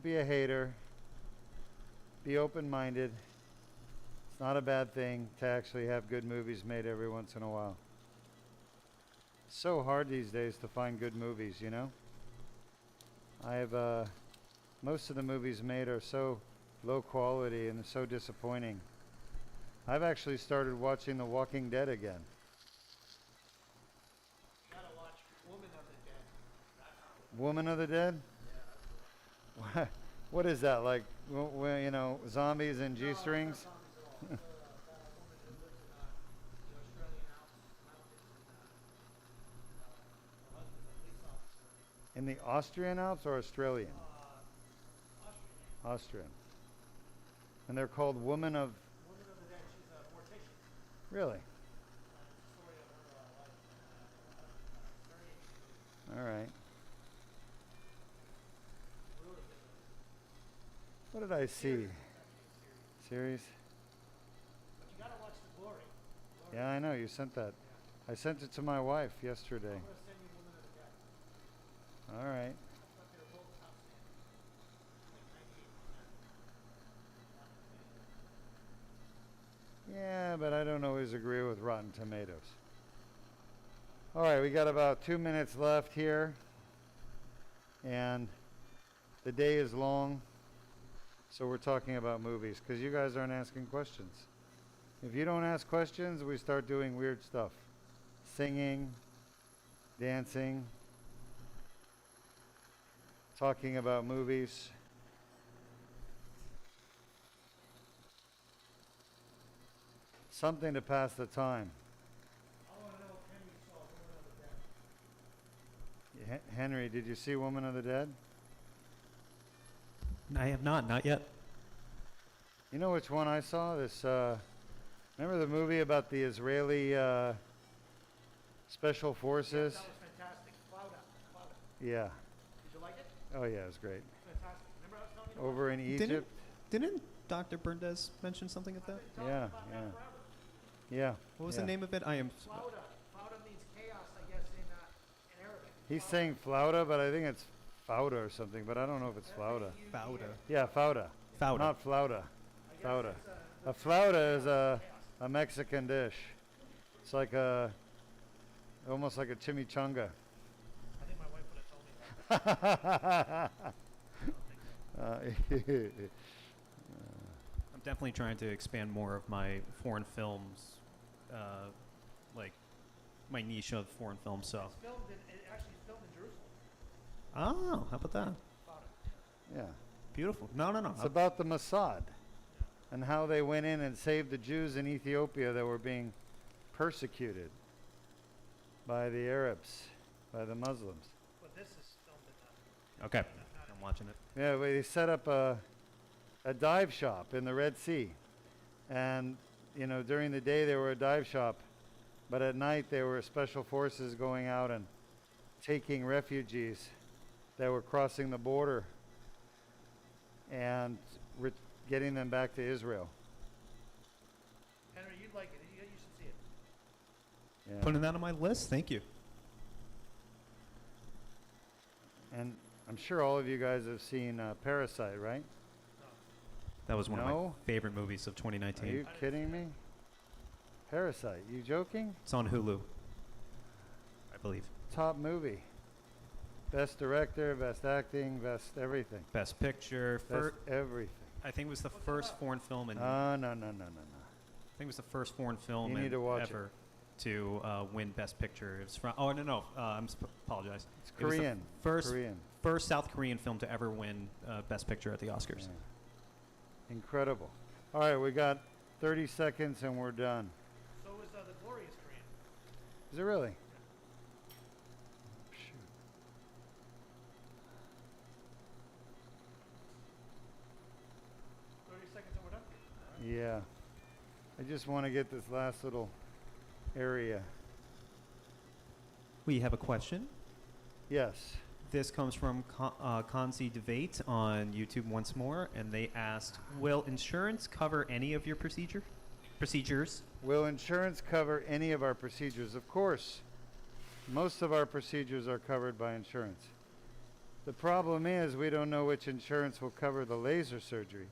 be a hater. Be open-minded. It's not a bad thing to actually have good movies made every once in a while. It's so hard these days to find good movies, you know? Most of the movies made are so low quality and so disappointing. I've actually started watching The Walking Dead again. You gotta watch Woman of the Dead. Woman of the Dead? Yeah. What is that, like, you know, zombies and G-strings? In the Austrian Alps or Australian? Austrian. And they're called Woman of... Woman of the Dead, she's a mortician. Really? It's the story of her life. Very interesting. All right. Really good movie. What did I see? Series. Series? But you gotta watch The Glory. Glory. Yeah, I know. You sent that. Yeah. I sent it to my wife yesterday. I'm gonna send you Woman of the Dead. All right. But they're both outstanding. Like 98%. Yeah, but I don't always agree with Rotten Tomatoes. All right, we got about 2 minutes left here. And the day is long. So we're talking about movies because you guys aren't asking questions. If you don't ask questions, we start doing weird stuff. Singing, dancing, talking about movies. Something to pass the time. I wanna know if Henry saw Woman of the Dead. Henry, did you see Woman of the Dead? I have not yet. You know which one I saw? This, remember the movie about the Israeli Special Forces? That was fantastic. Flauta. Yeah. Did you like it? Oh yeah, it was great. Fantastic. Remember I was telling you about Over in Egypt. Didn't Dr. Berndes mention something of that? I've been talking Yeah, about that yeah. forever. Yeah. What was yeah. the name of it? I am. Flauta. Flauta means chaos, I guess, in Arabic. He's saying flauta, but I think it's fauda or something, but I don't know if it's flauta. Fauda. Yeah, fauda. Fauda. Not flauta. I guess Flauta. it's, A flauta is a Mexican dish. It's like almost like a chimichanga. I think my wife would have told me that. I'm definitely trying to expand more of my foreign films, like my niche of foreign films. So. It's filmed in, it actually is filmed in Jerusalem. Oh, how about that? Flauta. Yeah. Beautiful. No. It's about the Mossad and how they went in and saved the Jews in Ethiopia that were being persecuted by the Arabs, by the Muslims. But this is filmed in Okay, I'm watching it. Yeah, they set up a dive shop in the Red Sea. And, you know, during the day they were a dive shop, but at night they were special forces going out and taking refugees that were crossing the border and getting them back to Israel. Henry, you'd like it. You should see it. Yeah. Putting that on my list. Thank you. And I'm sure all of you guys have seen Parasite, right? That was one of my No? favorite movies of Are 2019. you kidding me? Parasite, you joking? It's on Hulu, I believe. Top movie. Best director, best acting, best everything. Best Picture. Best everything. I think it was the first foreign film, and No. I think it was the first foreign film You need to watch it. ever to win Best Picture. It was from. Oh no. Apologize. It's It was the Korean. First Korean. South Korean film to ever win Best Picture at the Oscars. Yeah. Incredible. All right, we got 30 seconds and we're done. So is The Glorious Korean. Is it really? Shoot. 30 seconds and we're done. Yeah. I just want to get this last little area. We have a question. Yes. This comes from Kanzi Debate on YouTube once more, and they asked, will insurance cover any of your procedures? Will insurance cover any of our procedures? Of course. Most of our procedures are covered by insurance. The problem is we don't know which insurance will cover the laser surgery.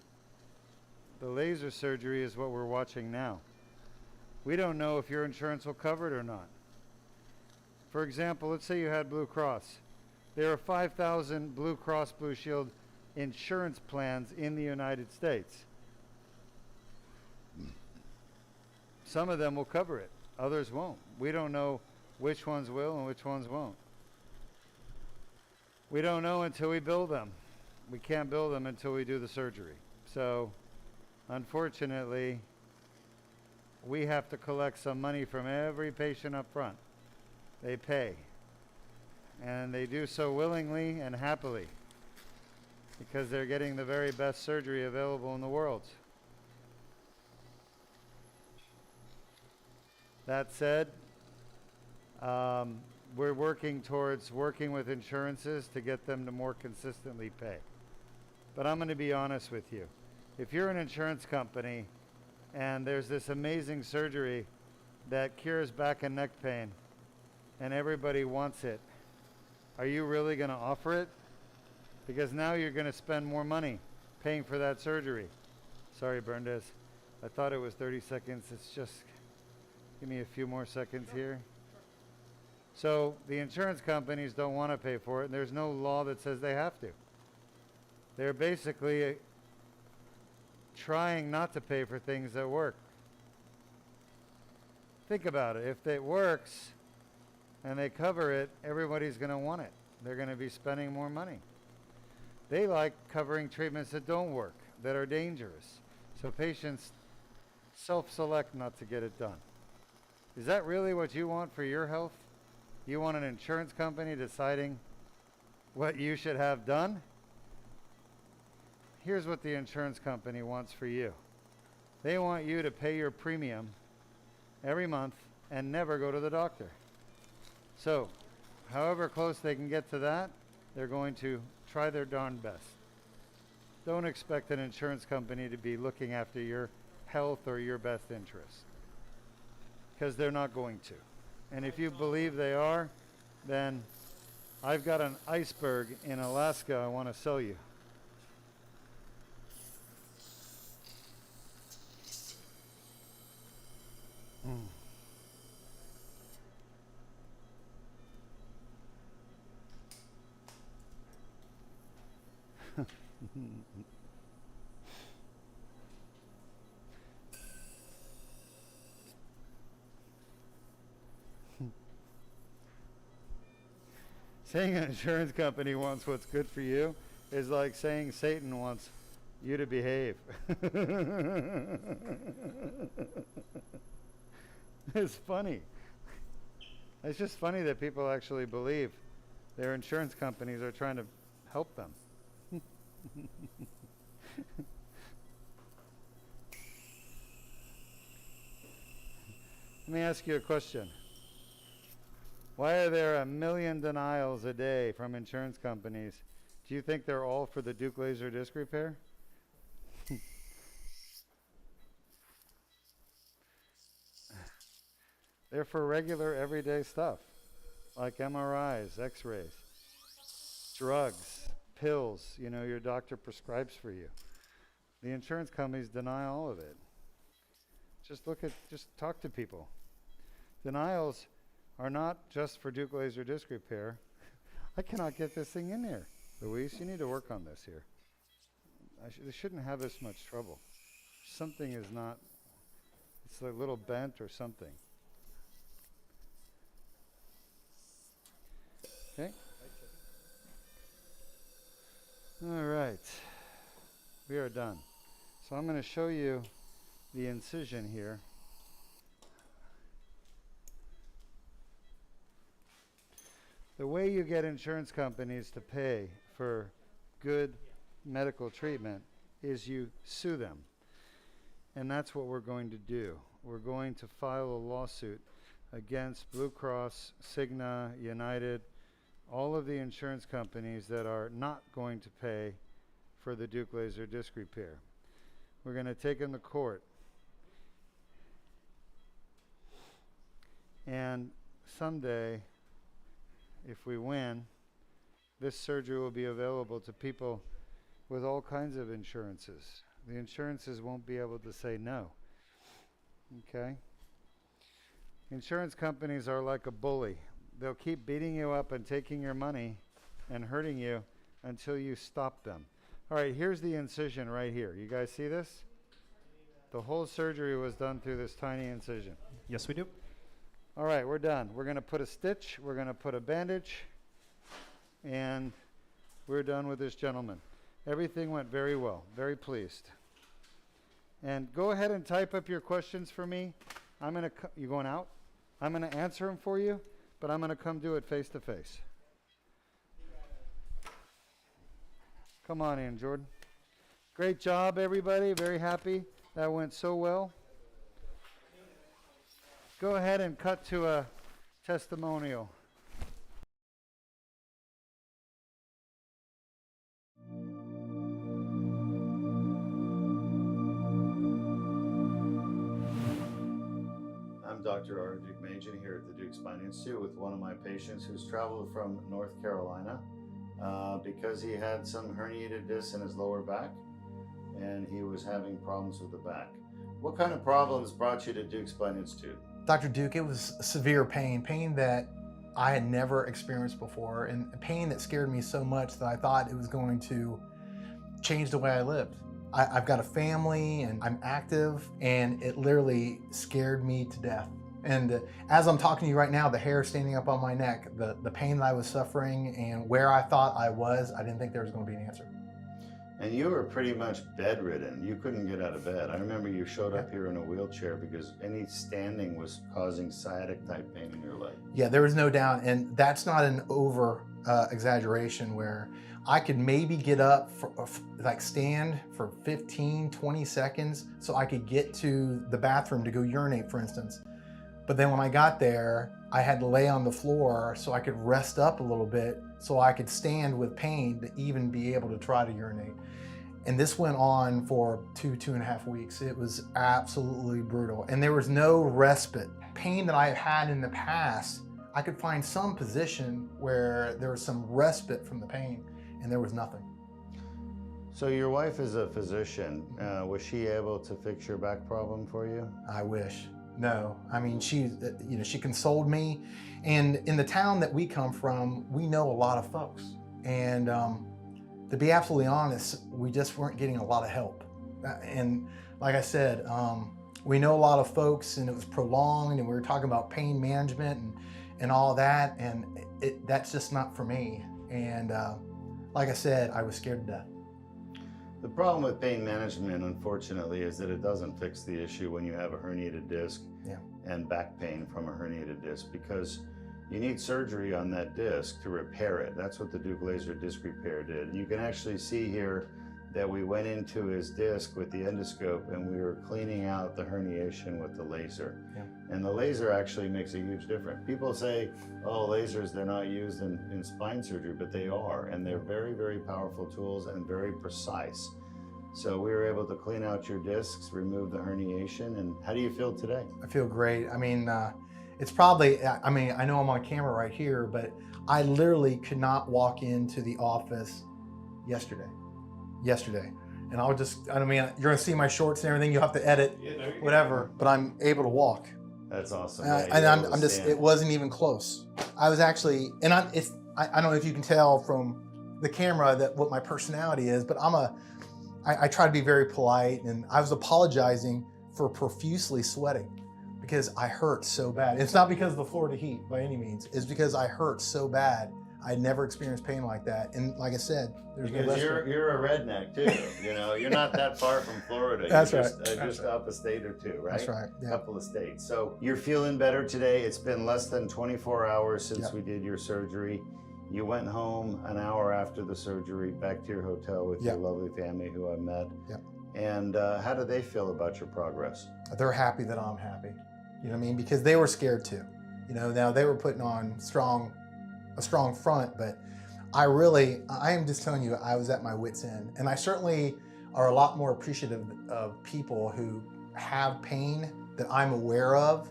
The laser surgery is what we're watching now. We don't know if your insurance will cover it or not. For example, let's say you had Blue Cross. There are 5,000 Blue Cross Blue Shield insurance plans in the United States. Some of them will cover it, others won't. We don't know which ones will and which ones won't. We don't know until we bill them. We can't bill them until we do the surgery. So, unfortunately, we have to collect some money from every patient up front. They pay. And they do so willingly and happily because they're getting the very best surgery available in the world. That said, we're working towards working with insurances to get them to more consistently pay. But I'm going to be honest with you. If you're an insurance company and there's this amazing surgery that cures back and neck pain and everybody wants it, are you really going to offer it? Because now you're going to spend more money paying for that surgery. Sorry, Berndes. I thought it was 30 seconds. It's just, give me a few more seconds here. So the insurance companies don't want to pay for it, and there's no law that says they have to. They're basically trying not to pay for things that work. Think about it. If it works and they cover it, everybody's going to want it. They're going to be spending more money. They like covering treatments that don't work, that are dangerous. So patients self-select not to get it done. Is that really what you want for your health? You want an insurance company deciding what you should have done? Here's what the insurance company wants for you. They want you to pay your premium every month and never go to the doctor. So, however close they can get to that, they're going to try their darn best. Don't expect an insurance company to be looking after your health or your best interest, because they're not going to. And if you believe they are, then I've got an iceberg in Alaska I want to sell you. Saying an insurance company wants what's good for you is like saying Satan wants you to behave. It's funny. It's just funny that people actually believe their insurance companies are trying to help them. Let me ask you a question. Why are there 1 million denials a day from insurance companies? Do you think they're all for the Duke laser disc repair? They're for regular everyday stuff, like MRIs, x-rays, drugs, pills, you know, your doctor prescribes for you. The insurance companies deny all of it. Just talk to people. Denials are not just for Duke laser disc repair. I cannot get this thing in here. Luis, you need to work on this here. They shouldn't have this much trouble. Something is not, it's a little bent or something. Okay. All right. We are done. So I'm going to show you the incision here. The way you get insurance companies to pay for good medical treatment is you sue them. And that's what we're going to do. We're going to file a lawsuit against Blue Cross, Cigna, United, all of the insurance companies that are not going to pay for the Duke laser disc repair. We're going to take them to court. And someday, if we win, this surgery will be available to people with all kinds of insurances. The insurances won't be able to say no. Okay? Insurance companies are like a bully. They'll keep beating you up and taking your money and hurting you until you stop them. All right, here's the incision right here. You guys see this? The whole surgery was done through this tiny incision. Yes, we do. All right, we're done. We're going to put a stitch, we're going to put a bandage, and we're done with this gentleman. Everything went very well. Very pleased. And go ahead and type up your questions for me. I'm going to, you going out? I'm going to answer them for you, but I'm going to come do it face to face. Come on in, Jordan. Great job, everybody. Very happy. That went so well. Go ahead and cut to a testimonial. I'm Dr. R. Duke Machen here at the Duke Spine Institute with one of my patients who's traveled from North Carolina because he had some herniated discs in his lower back and he was having problems with the back. What kind of problems brought you to Duke Spine Institute? Dr. Duke, it was severe pain that I had never experienced before, and pain that scared me so much that I thought it was going to change the way I lived. I've got a family and I'm active, and it literally scared me to death. And as I'm talking to you right now, the hair standing up on my neck, the pain that I was suffering and where I thought I was, I didn't think there was going to be an answer. And you were pretty much bedridden. You couldn't get out of bed. I remember you showed up here in a wheelchair because any standing was causing sciatic type pain in your leg. Yeah, there was no doubt. And that's not an over exaggeration where I could maybe get up, like stand for 15, 20 seconds so I could get to the bathroom to go urinate, for instance. But then when I got there, I had to lay on the floor so I could rest up a little bit so I could stand with pain to even be able to try to urinate. And this went on for 2.5 weeks. It was absolutely brutal. And there was no respite. Pain that I had in the past, I could find some position where there was some respite from the pain, and there was nothing. So your wife is a physician. Was she able to fix your back problem for you? I wish. No, I mean, she consoled me. And in the town that we come from, we know a lot of folks. And to be absolutely honest, we just weren't getting a lot of help. And like I said, we know a lot of folks, and it was prolonged, and we were talking about pain management and all that, and that's just not for me. And like I said, I was scared to death. The problem with pain management, unfortunately, is that it doesn't fix the issue when you have a herniated disc and back pain from a herniated disc, because you need surgery on that disc to repair it. That's what the Duke laser disc repair did. And you can actually see here that we went into his disc with the endoscope and we were cleaning out the herniation with the laser. And the laser actually makes a huge difference. People say, oh, lasers, they're not used in spine surgery, but they are. And they're very, very powerful tools and very precise. So we were able to clean out your discs, remove the herniation. And how do you feel today? I feel great. I mean, it's probably, I mean, I know I'm on camera right here, but I literally could not walk into the office yesterday. And I'll just, I mean, you're gonna see my shorts and everything, you'll have to edit, whatever, but I'm able to walk. That's awesome. And I'm just, it wasn't even close. I was actually, and I don't know if you can tell from the camera that what my personality is, but I try to be very polite, and I was apologizing for profusely sweating because I hurt so bad. It's not because of the Florida heat by any means. It's because I hurt so bad. I'd never experienced pain like that. And like I said, there's no Because you're a redneck too. You know, you're not that far from Florida. That's you're right. Just up a state or two, right? That's right. Yeah. A couple of states. So you're feeling better today. It's been less than 24 hours since Yep. we did your surgery. You went home an hour after the surgery, back to your hotel with your Yep. lovely family who I met. Yep. And how do they feel about your progress? They're happy that I'm happy. You know what I mean? Because they were scared too. You know, now they were putting on a strong front, but I am just telling you, I was at my wit's end. And I certainly are a lot more appreciative of people who have pain that I'm aware of,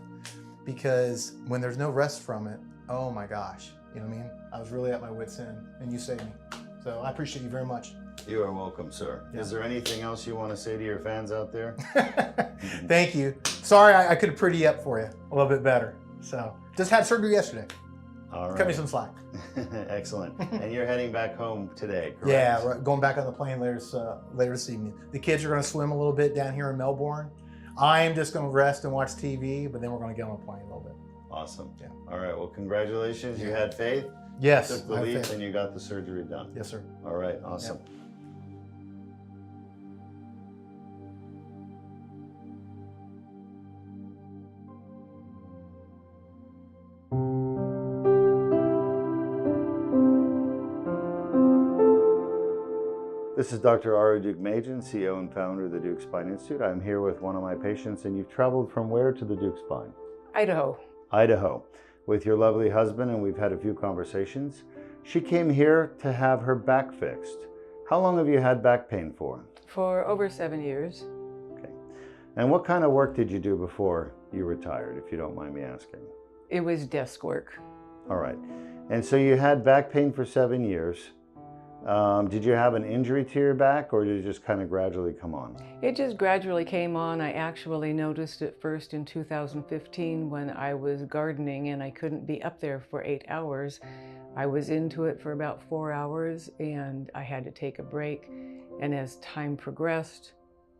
because when there's no rest from it, oh my gosh, you know what I mean? I was really at my wit's end, and you saved me. So I appreciate you very much. You are welcome, sir. Yeah. Is there anything else you want to say to your fans out there? Thank you. Sorry, I could have prettied you up for you a little bit better. So just had surgery yesterday. All right. Cut me some slack. Excellent. And you're heading back home today, correct? Yeah, right, going back on the plane later this evening. The kids are going to swim a little bit down here in Melbourne. I am just going to rest and watch TV, but then we're going to get on a plane a little bit. Awesome. Yeah. All right. Well, congratulations. You had faith. Yes. Took the I have leap faith. and you got the surgery done. Yes, sir. All right. Awesome. This is Dr. Ari Duke-Majan, CEO and founder of the Duke Spine Institute. I'm here with one of my patients, and you've traveled from where to the Duke Spine? Idaho. Idaho, with your lovely husband, and we've had a few conversations. She came here to have her back fixed. How long have you had back pain for? For over 7 years. Okay. And what kind of work did you do before you retired, if you don't mind me asking? It was desk work. All right. And so you had back pain for 7 years. Did you have an injury to your back, or did it just kind of gradually come on? It just gradually came on. I actually noticed it first in 2015 when I was gardening and I couldn't be up there for 8 hours. I was into it for about 4 hours and I had to take a break. And as time progressed,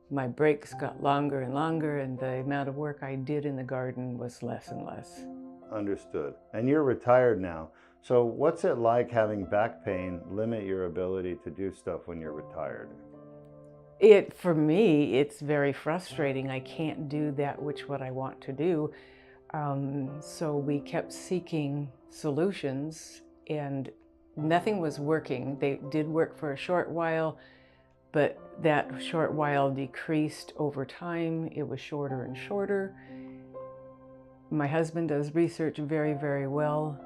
my breaks got longer and longer, and the amount of work I did in the garden was less and less. Understood. And you're retired now. So what's it like having back pain limit your ability to do stuff when you're retired? For me, it's very frustrating. I can't do that what I want to do. So we kept seeking solutions and nothing was working. They did work for a short while, but that short while decreased over time. It was shorter and shorter. My husband does research very, very well.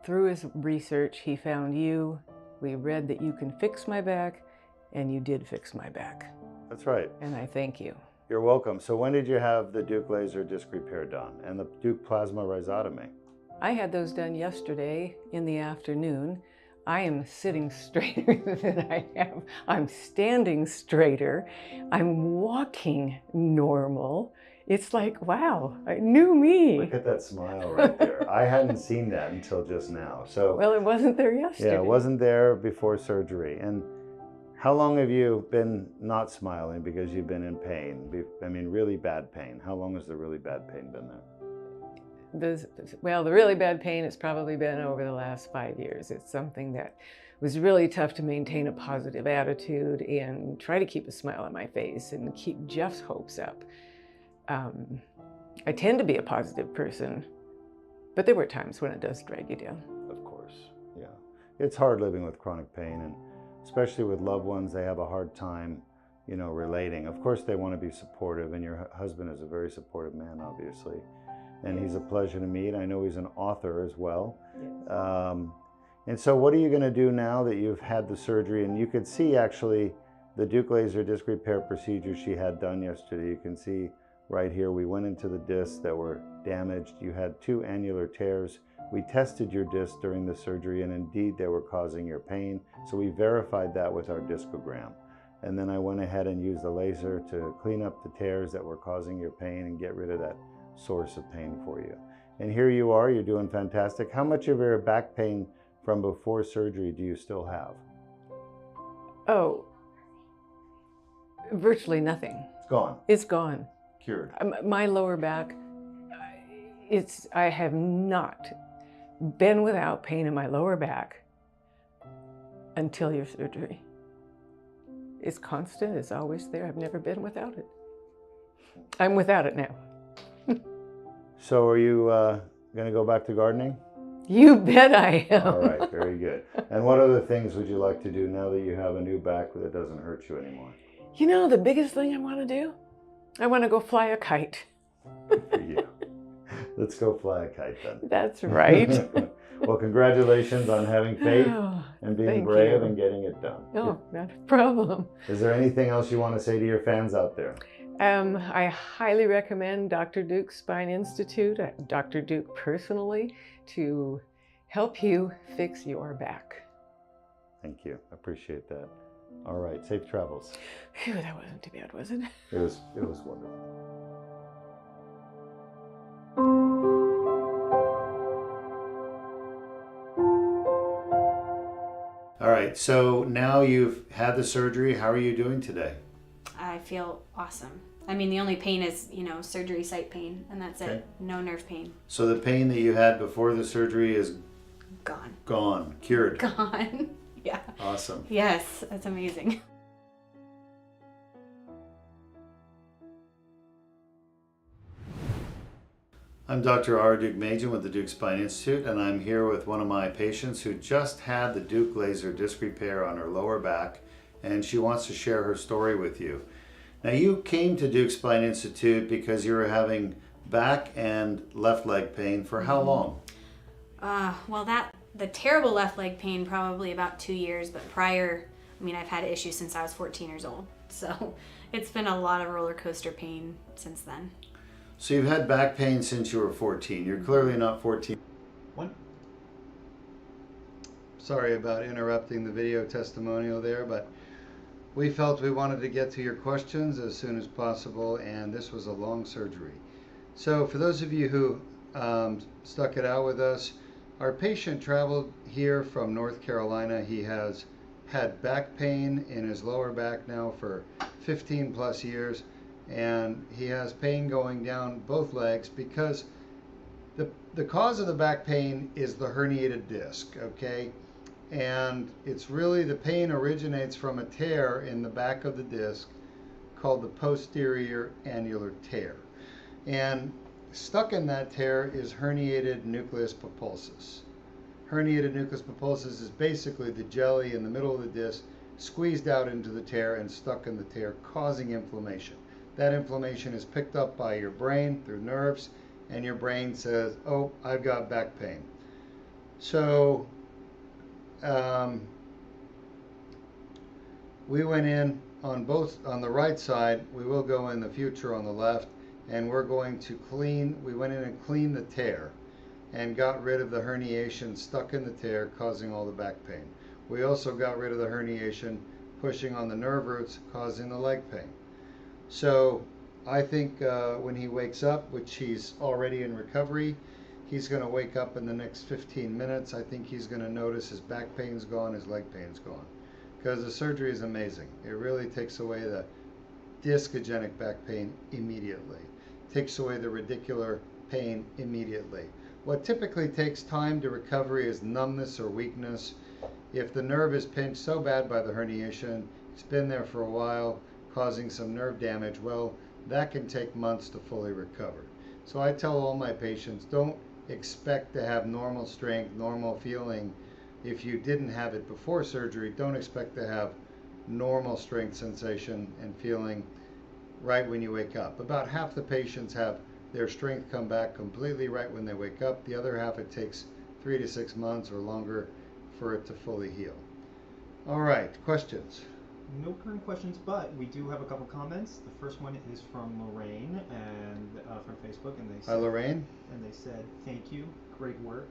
Through his research, he found you. We read that you can fix my back, and you did fix my back. That's right. And I thank you. You're welcome. So when did you have the Duke laser disc repair done and the Duke plasma rhizotomy? I had those done yesterday in the afternoon. I am sitting straighter than I have. I'm standing straighter. I'm walking normal. It's like, wow, new me. Look at that smile right there. I hadn't seen that until just now. So Well, it wasn't there yesterday. yeah, it wasn't there before surgery. And how long have you been not smiling because you've been in pain? I mean, really bad pain. How long has the really bad pain been there? The really bad pain has probably been over the last 5 years. It's something that was really tough to maintain a positive attitude and try to keep a smile on my face and keep Jeff's hopes up. I tend to be a positive person, but there were times when it does drag you down. Of course, yeah. It's hard living with chronic pain, and especially with loved ones, they have a hard time, you know, relating. Of course, they want to be supportive, and your husband is a very supportive man, obviously. And he's a pleasure to meet. I know he's an author as well. Yes. And so what are you going to do now that you've had the surgery? And you could see actually the Duke laser disc repair procedure she had done yesterday. You can see right here, we went into the discs that were damaged. You had 2 annular tears. We tested your discs during the surgery, and indeed they were causing your pain. So we verified that with our discogram. And then I went ahead and used the laser to clean up the tears that were causing your pain and get rid of that source of pain for you. And here you are, you're doing fantastic. How much of your back pain from before surgery do you still have? Oh, virtually nothing. It's gone, It's gone. cured. My lower back, I have not been without pain in my lower back until your surgery. It's constant, it's always there. I've never been without it. I'm without it now. So are you going to go back to gardening? You bet I am. All right, very good. And what other things would you like to do now that you have a new back that doesn't hurt you anymore? You know, the biggest thing I want to do? I want to go fly a kite. Good for you. Let's go fly a kite then. That's right. Well, congratulations on having faith Oh, and being thank brave you. and getting it done. Oh, not a problem. Is there anything else you want to say to your fans out there? I highly recommend Dr. Duke's Spine Institute, Dr. Duke personally, to help you fix your back. Thank you. Appreciate that. All right. Safe travels. Phew, that wasn't too bad, was it? It was wonderful. All right. So now you've had the surgery. How are you doing today? I feel awesome. I mean, the only pain is, surgery site pain, and that's Okay. it. No nerve pain. So the pain that you had before the surgery is Gone. cured. Gone. Yeah. Awesome. Yes, that's amazing. I'm Dr. R. Duke Majan with the Duke Spine Institute, and I'm here with one of my patients who just had the Duke laser disc repair on her lower back, and she wants to share her story with you. Now, you came to Duke Spine Institute because you were having back and left leg pain for how long? The terrible left leg pain, probably about 2 years, but prior, I've had issues since I was 14 years old. So it's been a lot of roller coaster pain since then. So you've had back pain since you were 14. You're clearly not 14. Sorry about interrupting the video testimonial there, but we felt we wanted to get to your questions as soon as possible, and this was a long surgery. So for those of you who stuck it out with us, our patient traveled here from North Carolina. He has had back pain in his lower back now for 15 plus years, and he has pain going down both legs because the cause of the back pain is the herniated disc, okay? And it's really, the pain originates from a tear in the back of the disc called the posterior annular tear. And stuck in that tear is herniated nucleus pulposus. Herniated nucleus pulposus is basically the jelly in the middle of the disc squeezed out into the tear and stuck in the tear, causing inflammation. That inflammation is picked up by your brain through nerves, and your brain says, oh, I've got back pain. So we went in on the right side. We will go in the future on the left, and we're going to we went in and cleaned the tear and got rid of the herniation stuck in the tear causing all the back pain. We also got rid of the herniation pushing on the nerve roots causing the leg pain. So I think when he wakes up, which he's already in recovery, he's going to wake up in the next 15 minutes. I think he's going to notice his back pain's gone, his leg pain's gone. Because the surgery is amazing. It really takes away the discogenic back pain immediately. Takes away the radicular pain immediately. What typically takes time to recovery is numbness or weakness. If the nerve is pinched so bad by the herniation, it's been there for a while, causing some nerve damage, well, that can take months to fully recover. So I tell all my patients, don't expect to have normal strength, normal feeling. If you didn't have it before surgery, don't expect to have normal strength sensation and feeling right when you wake up. About half the patients have their strength come back completely right when they wake up. The other half, it takes 3 to 6 months or longer for it to fully heal. All right, questions? No current questions, but we do have a couple comments. The first one is from Lorraine and from Facebook, and they said, Hi, Lorraine. And they said, "Thank you, great work."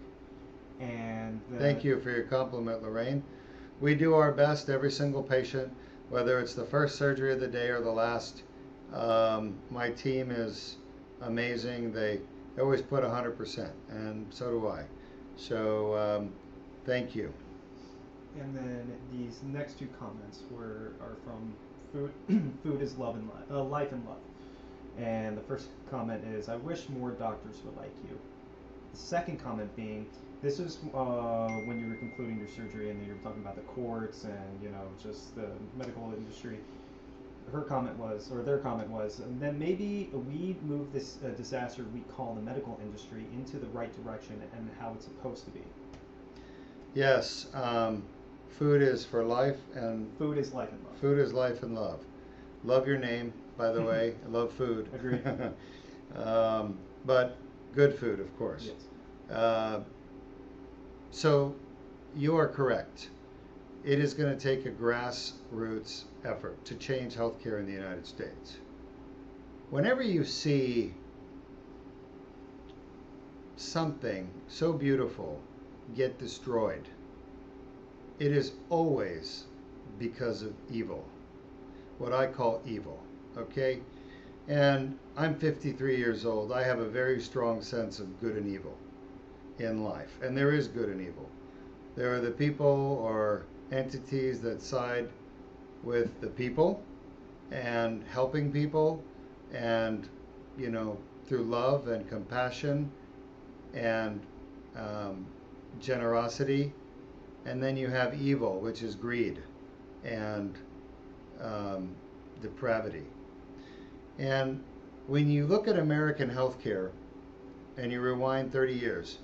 And thank you for your compliment, Lorraine. We do our best, every single patient, whether it's the first surgery of the day or the last. My team is amazing. They always put 100%, and so do I. So thank you. And then these next two comments are from Food is Love and Life and Love. And the first comment is, "I wish more doctors were like you." The second comment being, this is when you were concluding your surgery and you were talking about the courts and just the medical industry. Their comment was, and then maybe we move this disaster we call the medical industry into the right direction and how it's supposed to be. Yes, food is for life, and food is life and love. Food is life and love. Love your name, by the way. I love food. Agreed. But Good food, of course. Yes. So you are correct. It is going to take a grassroots effort to change healthcare in the United States. Whenever you see something so beautiful get destroyed, it is always because of evil, what I call evil, okay? And I'm 53 years old. I have a very strong sense of good and evil in life, and there is good and evil. There are the people or entities that side with the people and helping people, and through love and compassion and generosity. And then you have evil, which is greed and depravity. And when you look at American healthcare and you rewind 30 years,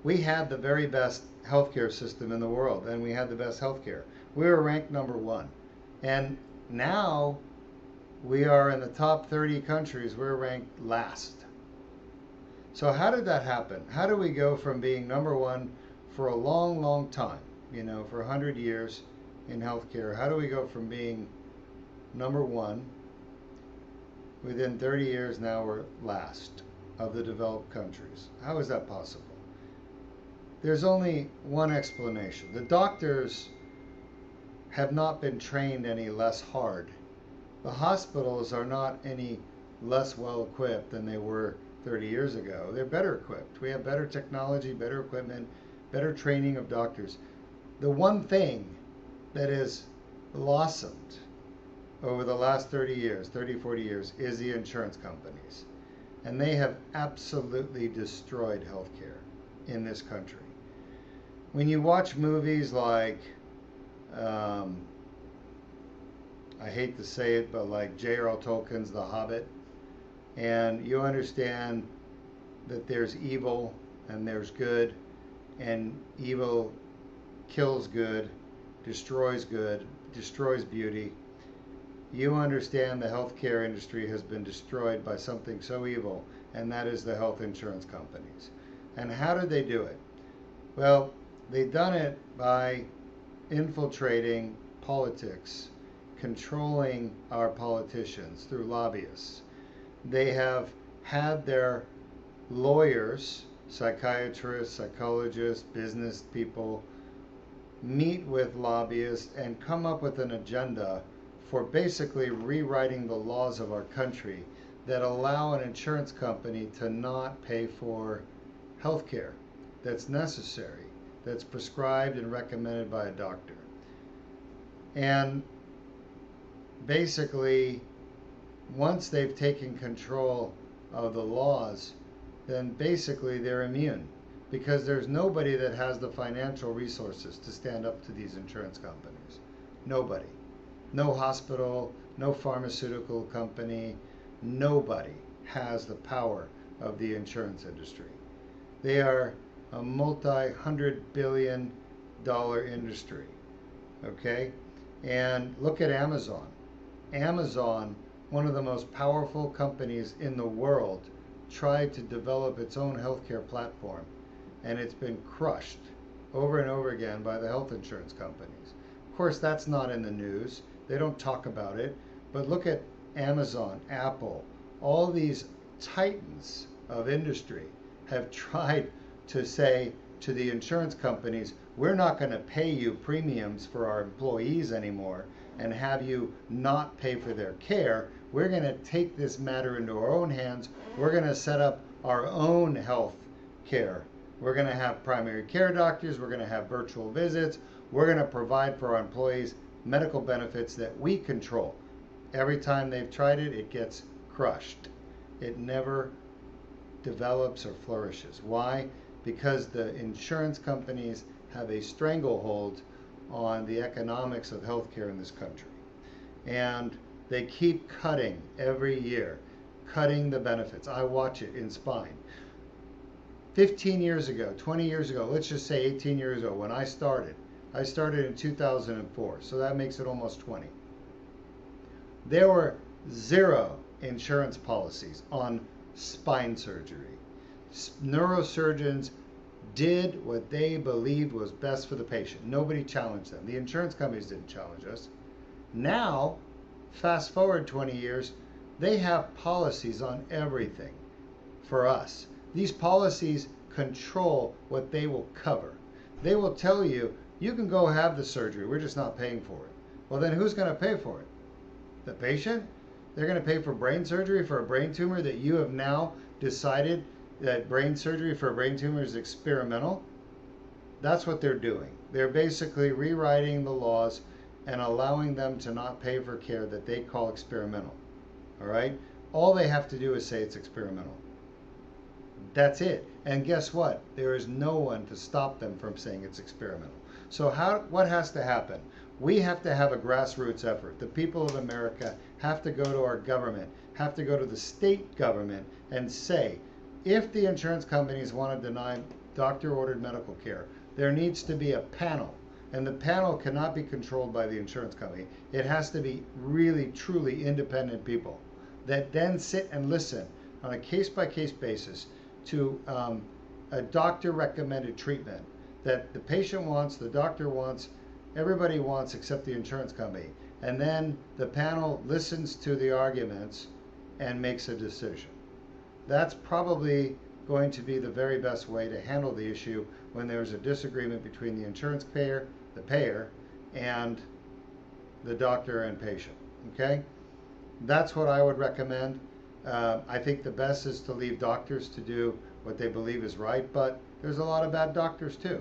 we had the very best healthcare system in the world, and we had the best healthcare. We were ranked #1. And now we are in the top 30 countries, we're ranked last. So how did that happen? How do we go from being #1 for a long, long time, for 100 years in healthcare? How do we go from being #1 within 30 years, now we're last of the developed countries? How is that possible? There's only one explanation. The doctors have not been trained any less hard. The hospitals are not any less well equipped than they were 30 years ago. They're better equipped. We have better technology, better equipment, better training of doctors. The one thing that has blossomed over the last 30 years, 30, 40 years, is the insurance companies. And they have absolutely destroyed healthcare in this country. When you watch movies like, I hate to say it, but like J.R.R. Tolkien's The Hobbit, and you understand that there's evil and there's good, and evil kills good, destroys beauty. You understand the healthcare industry has been destroyed by something so evil, and that is the health insurance companies. And how did they do it? Well, they've done it by infiltrating politics, controlling our politicians through lobbyists. They have had their lawyers, psychiatrists, psychologists, business people meet with lobbyists and come up with an agenda for basically rewriting the laws of our country that allow an insurance company to not pay for health care that's necessary, that's prescribed and recommended by a doctor. And basically, once they've taken control of the laws, then basically they're immune, because there's nobody that has the financial resources to stand up to these insurance companies. Nobody. No hospital, no pharmaceutical company, nobody has the power of the insurance industry. They are a multi-hundred-billion-dollar industry, okay? And look at Amazon. Amazon, one of the most powerful companies in the world, tried to develop its own healthcare platform, and it's been crushed over and over again by the health insurance companies. Of course, that's not in the news. They don't talk about it. But look at Amazon, Apple, all these titans of industry have tried to say to the insurance companies, we're not going to pay you premiums for our employees anymore and have you not pay for their care. We're going to take this matter into our own hands. We're going to set up our own health care. We're going to have primary care doctors. We're going to have virtual visits. We're going to provide for our employees medical benefits that we control. Every time they've tried it, it gets crushed. It never develops or flourishes. Why? Because the insurance companies have a stranglehold on the economics of healthcare in this country. And they keep cutting every year, cutting the benefits. I watch it in spine. 15 years ago, 20 years ago, let's just say 18 years ago, when I started in 2004, so that makes it almost 20. There were 0 insurance policies on spine surgery. Neurosurgeons did what they believed was best for the patient. Nobody challenged them. The insurance companies didn't challenge us. Now, fast forward 20 years, they have policies on everything for us. These policies control what they will cover. They will tell you, you can go have the surgery, we're just not paying for it. Well, then who's going to pay for it? The patient? They're going to pay for brain surgery for a brain tumor that you have now decided that brain surgery for a brain tumor is experimental? That's what they're doing. They're basically rewriting the laws and allowing them to not pay for care that they call experimental. All right? All they have to do is say it's experimental. That's it. And guess what? There is no one to stop them from saying it's experimental. So what has to happen? We have to have a grassroots effort. The people of America have to go to our government, have to go to the state government and say, if the insurance companies want to deny doctor-ordered medical care, there needs to be a panel. And the panel cannot be controlled by the insurance company. It has to be really, truly independent people that then sit and listen on a case-by-case basis to a doctor-recommended treatment that the patient wants, the doctor wants, everybody wants except the insurance company. And then the panel listens to the arguments and makes a decision. That's probably going to be the very best way to handle the issue when there's a disagreement between the insurance payer, and the doctor and patient. Okay? That's what I would recommend. I think the best is to leave doctors to do what they believe is right, but there's a lot of bad doctors too.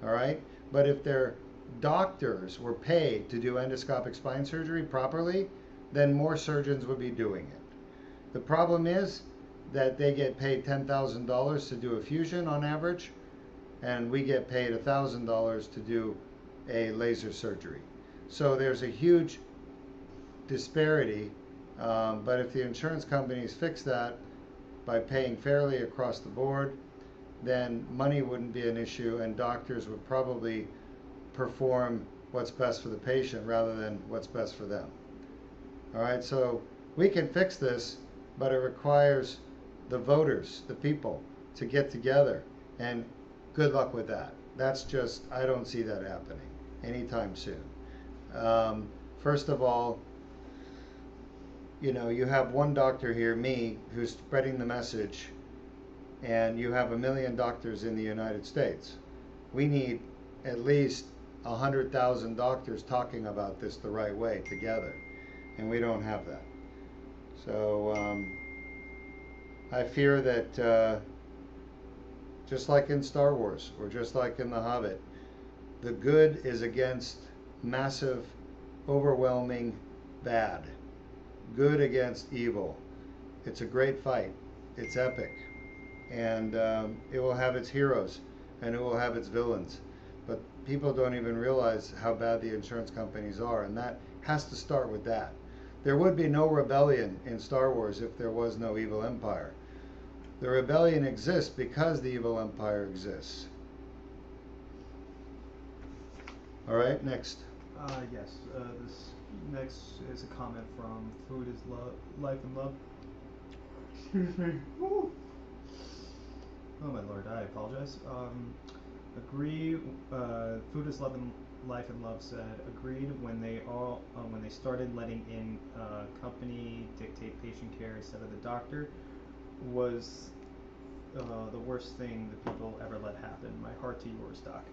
All right? But if their doctors were paid to do endoscopic spine surgery properly, then more surgeons would be doing it. The problem is that they get paid $10,000 to do a fusion on average, and we get paid $1,000 to do a laser surgery. So there's a huge disparity, but if the insurance companies fix that by paying fairly across the board, then money wouldn't be an issue, and doctors would probably perform what's best for the patient rather than what's best for them. All right, so we can fix this, but it requires the voters, the people, to get together, and good luck with that. That's just, I don't see that happening anytime soon. First of all, you know, you have one doctor here, me, who's spreading the message, and you have 1 million doctors in the United States. We need at least 100,000 doctors talking about this the right way together, and we don't have that. So I fear that just like in Star Wars, or just like in The Hobbit, the good is against massive, overwhelming bad. Good against evil. It's a great fight. It's epic. And it will have its heroes, and it will have its villains. But people don't even realize how bad the insurance companies are, and that has to start with that. There would be no rebellion in Star Wars if there was no evil empire. The rebellion exists because the evil empire exists. All right, next. Yes, this next is a comment from Food is Life and Love. Excuse me. Woo. Oh my lord, I apologize. Agree. Food is Life and Love said agreed when they started letting in company dictate patient care instead of the doctor was the worst thing that people ever let happen. My heart to yours, Doc.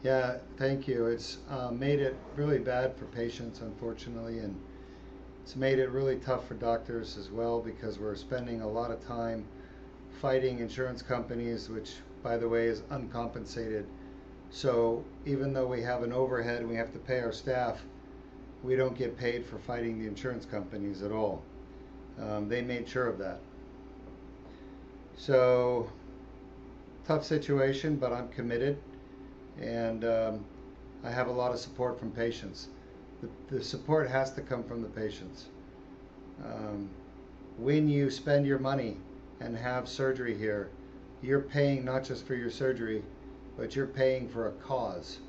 Yeah, thank you. It's made it really bad for patients, unfortunately, and it's made it really tough for doctors as well, because we're spending a lot of time fighting insurance companies, which, by the way, is uncompensated. So even though we have an overhead and we have to pay our staff, we don't get paid for fighting the insurance companies at all. They made sure of that. So, tough situation, but I'm committed, and I have a lot of support from patients. The support has to come from the patients. When you spend your money and have surgery here, you're paying not just for your surgery, but you're paying for a cause.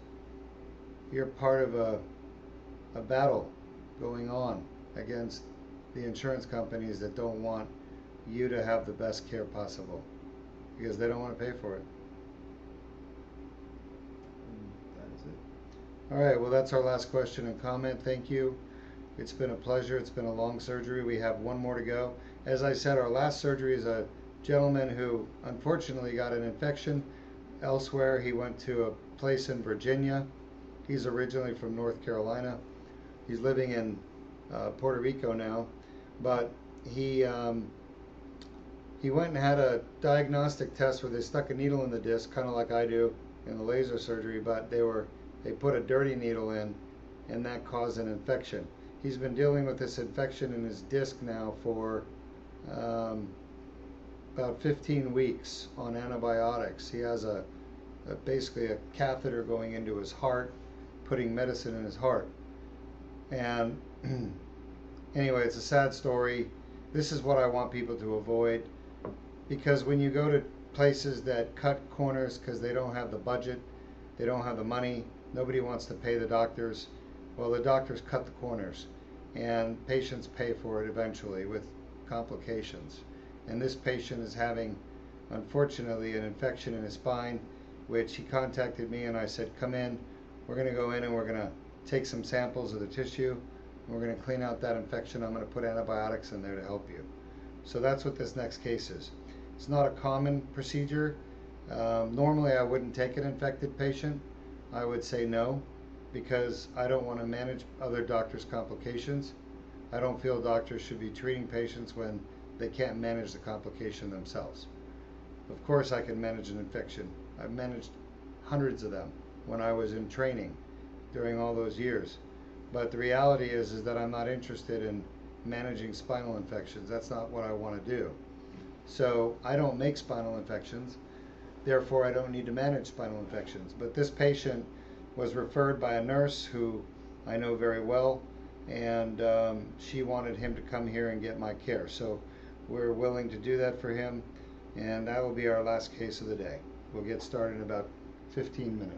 You're part of a battle going on against the insurance companies that don't want you to have the best care possible. because they don't want to pay for it. And that is it. All right, well, that's our last question and comment. Thank you. It's been a pleasure. It's been a long surgery. We have one more to go. As I said, our last surgery is a gentleman who unfortunately got an infection elsewhere. He went to a place in Virginia. He's originally from North Carolina. He's living in Puerto Rico now, but he went and had a diagnostic test where they stuck a needle in the disc, kind of like I do in the laser surgery, but they put a dirty needle in, and that caused an infection. He's been dealing with this infection in his disc now for about 15 weeks on antibiotics. He has basically a catheter going into his heart, putting medicine in his heart. And anyway, it's a sad story. This is what I want people to avoid, because when you go to places that cut corners because they don't have the budget, they don't have the money, nobody wants to pay the doctors, well, the doctors cut the corners, and patients pay for it eventually with complications. And this patient is having, unfortunately, an infection in his spine, which he contacted me, and I said, come in, we're going to go in and we're going to take some samples of the tissue, and we're going to clean out that infection. I'm going to put antibiotics in there to help you. So that's what this next case is. It's not a common procedure. Normally I wouldn't take an infected patient. I would say no, because I don't want to manage other doctors' complications. I don't feel doctors should be treating patients when they can't manage the complication themselves. Of course I can manage an infection. I've managed hundreds of them when I was in training during all those years. But the reality is that I'm not interested in managing spinal infections. That's not what I want to do. So I don't make spinal infections, therefore I don't need to manage spinal infections. But this patient was referred by a nurse who I know very well, and she wanted him to come here and get my care. So we're willing to do that for him, and that will be our last case of the day. We'll get started in about 15 minutes.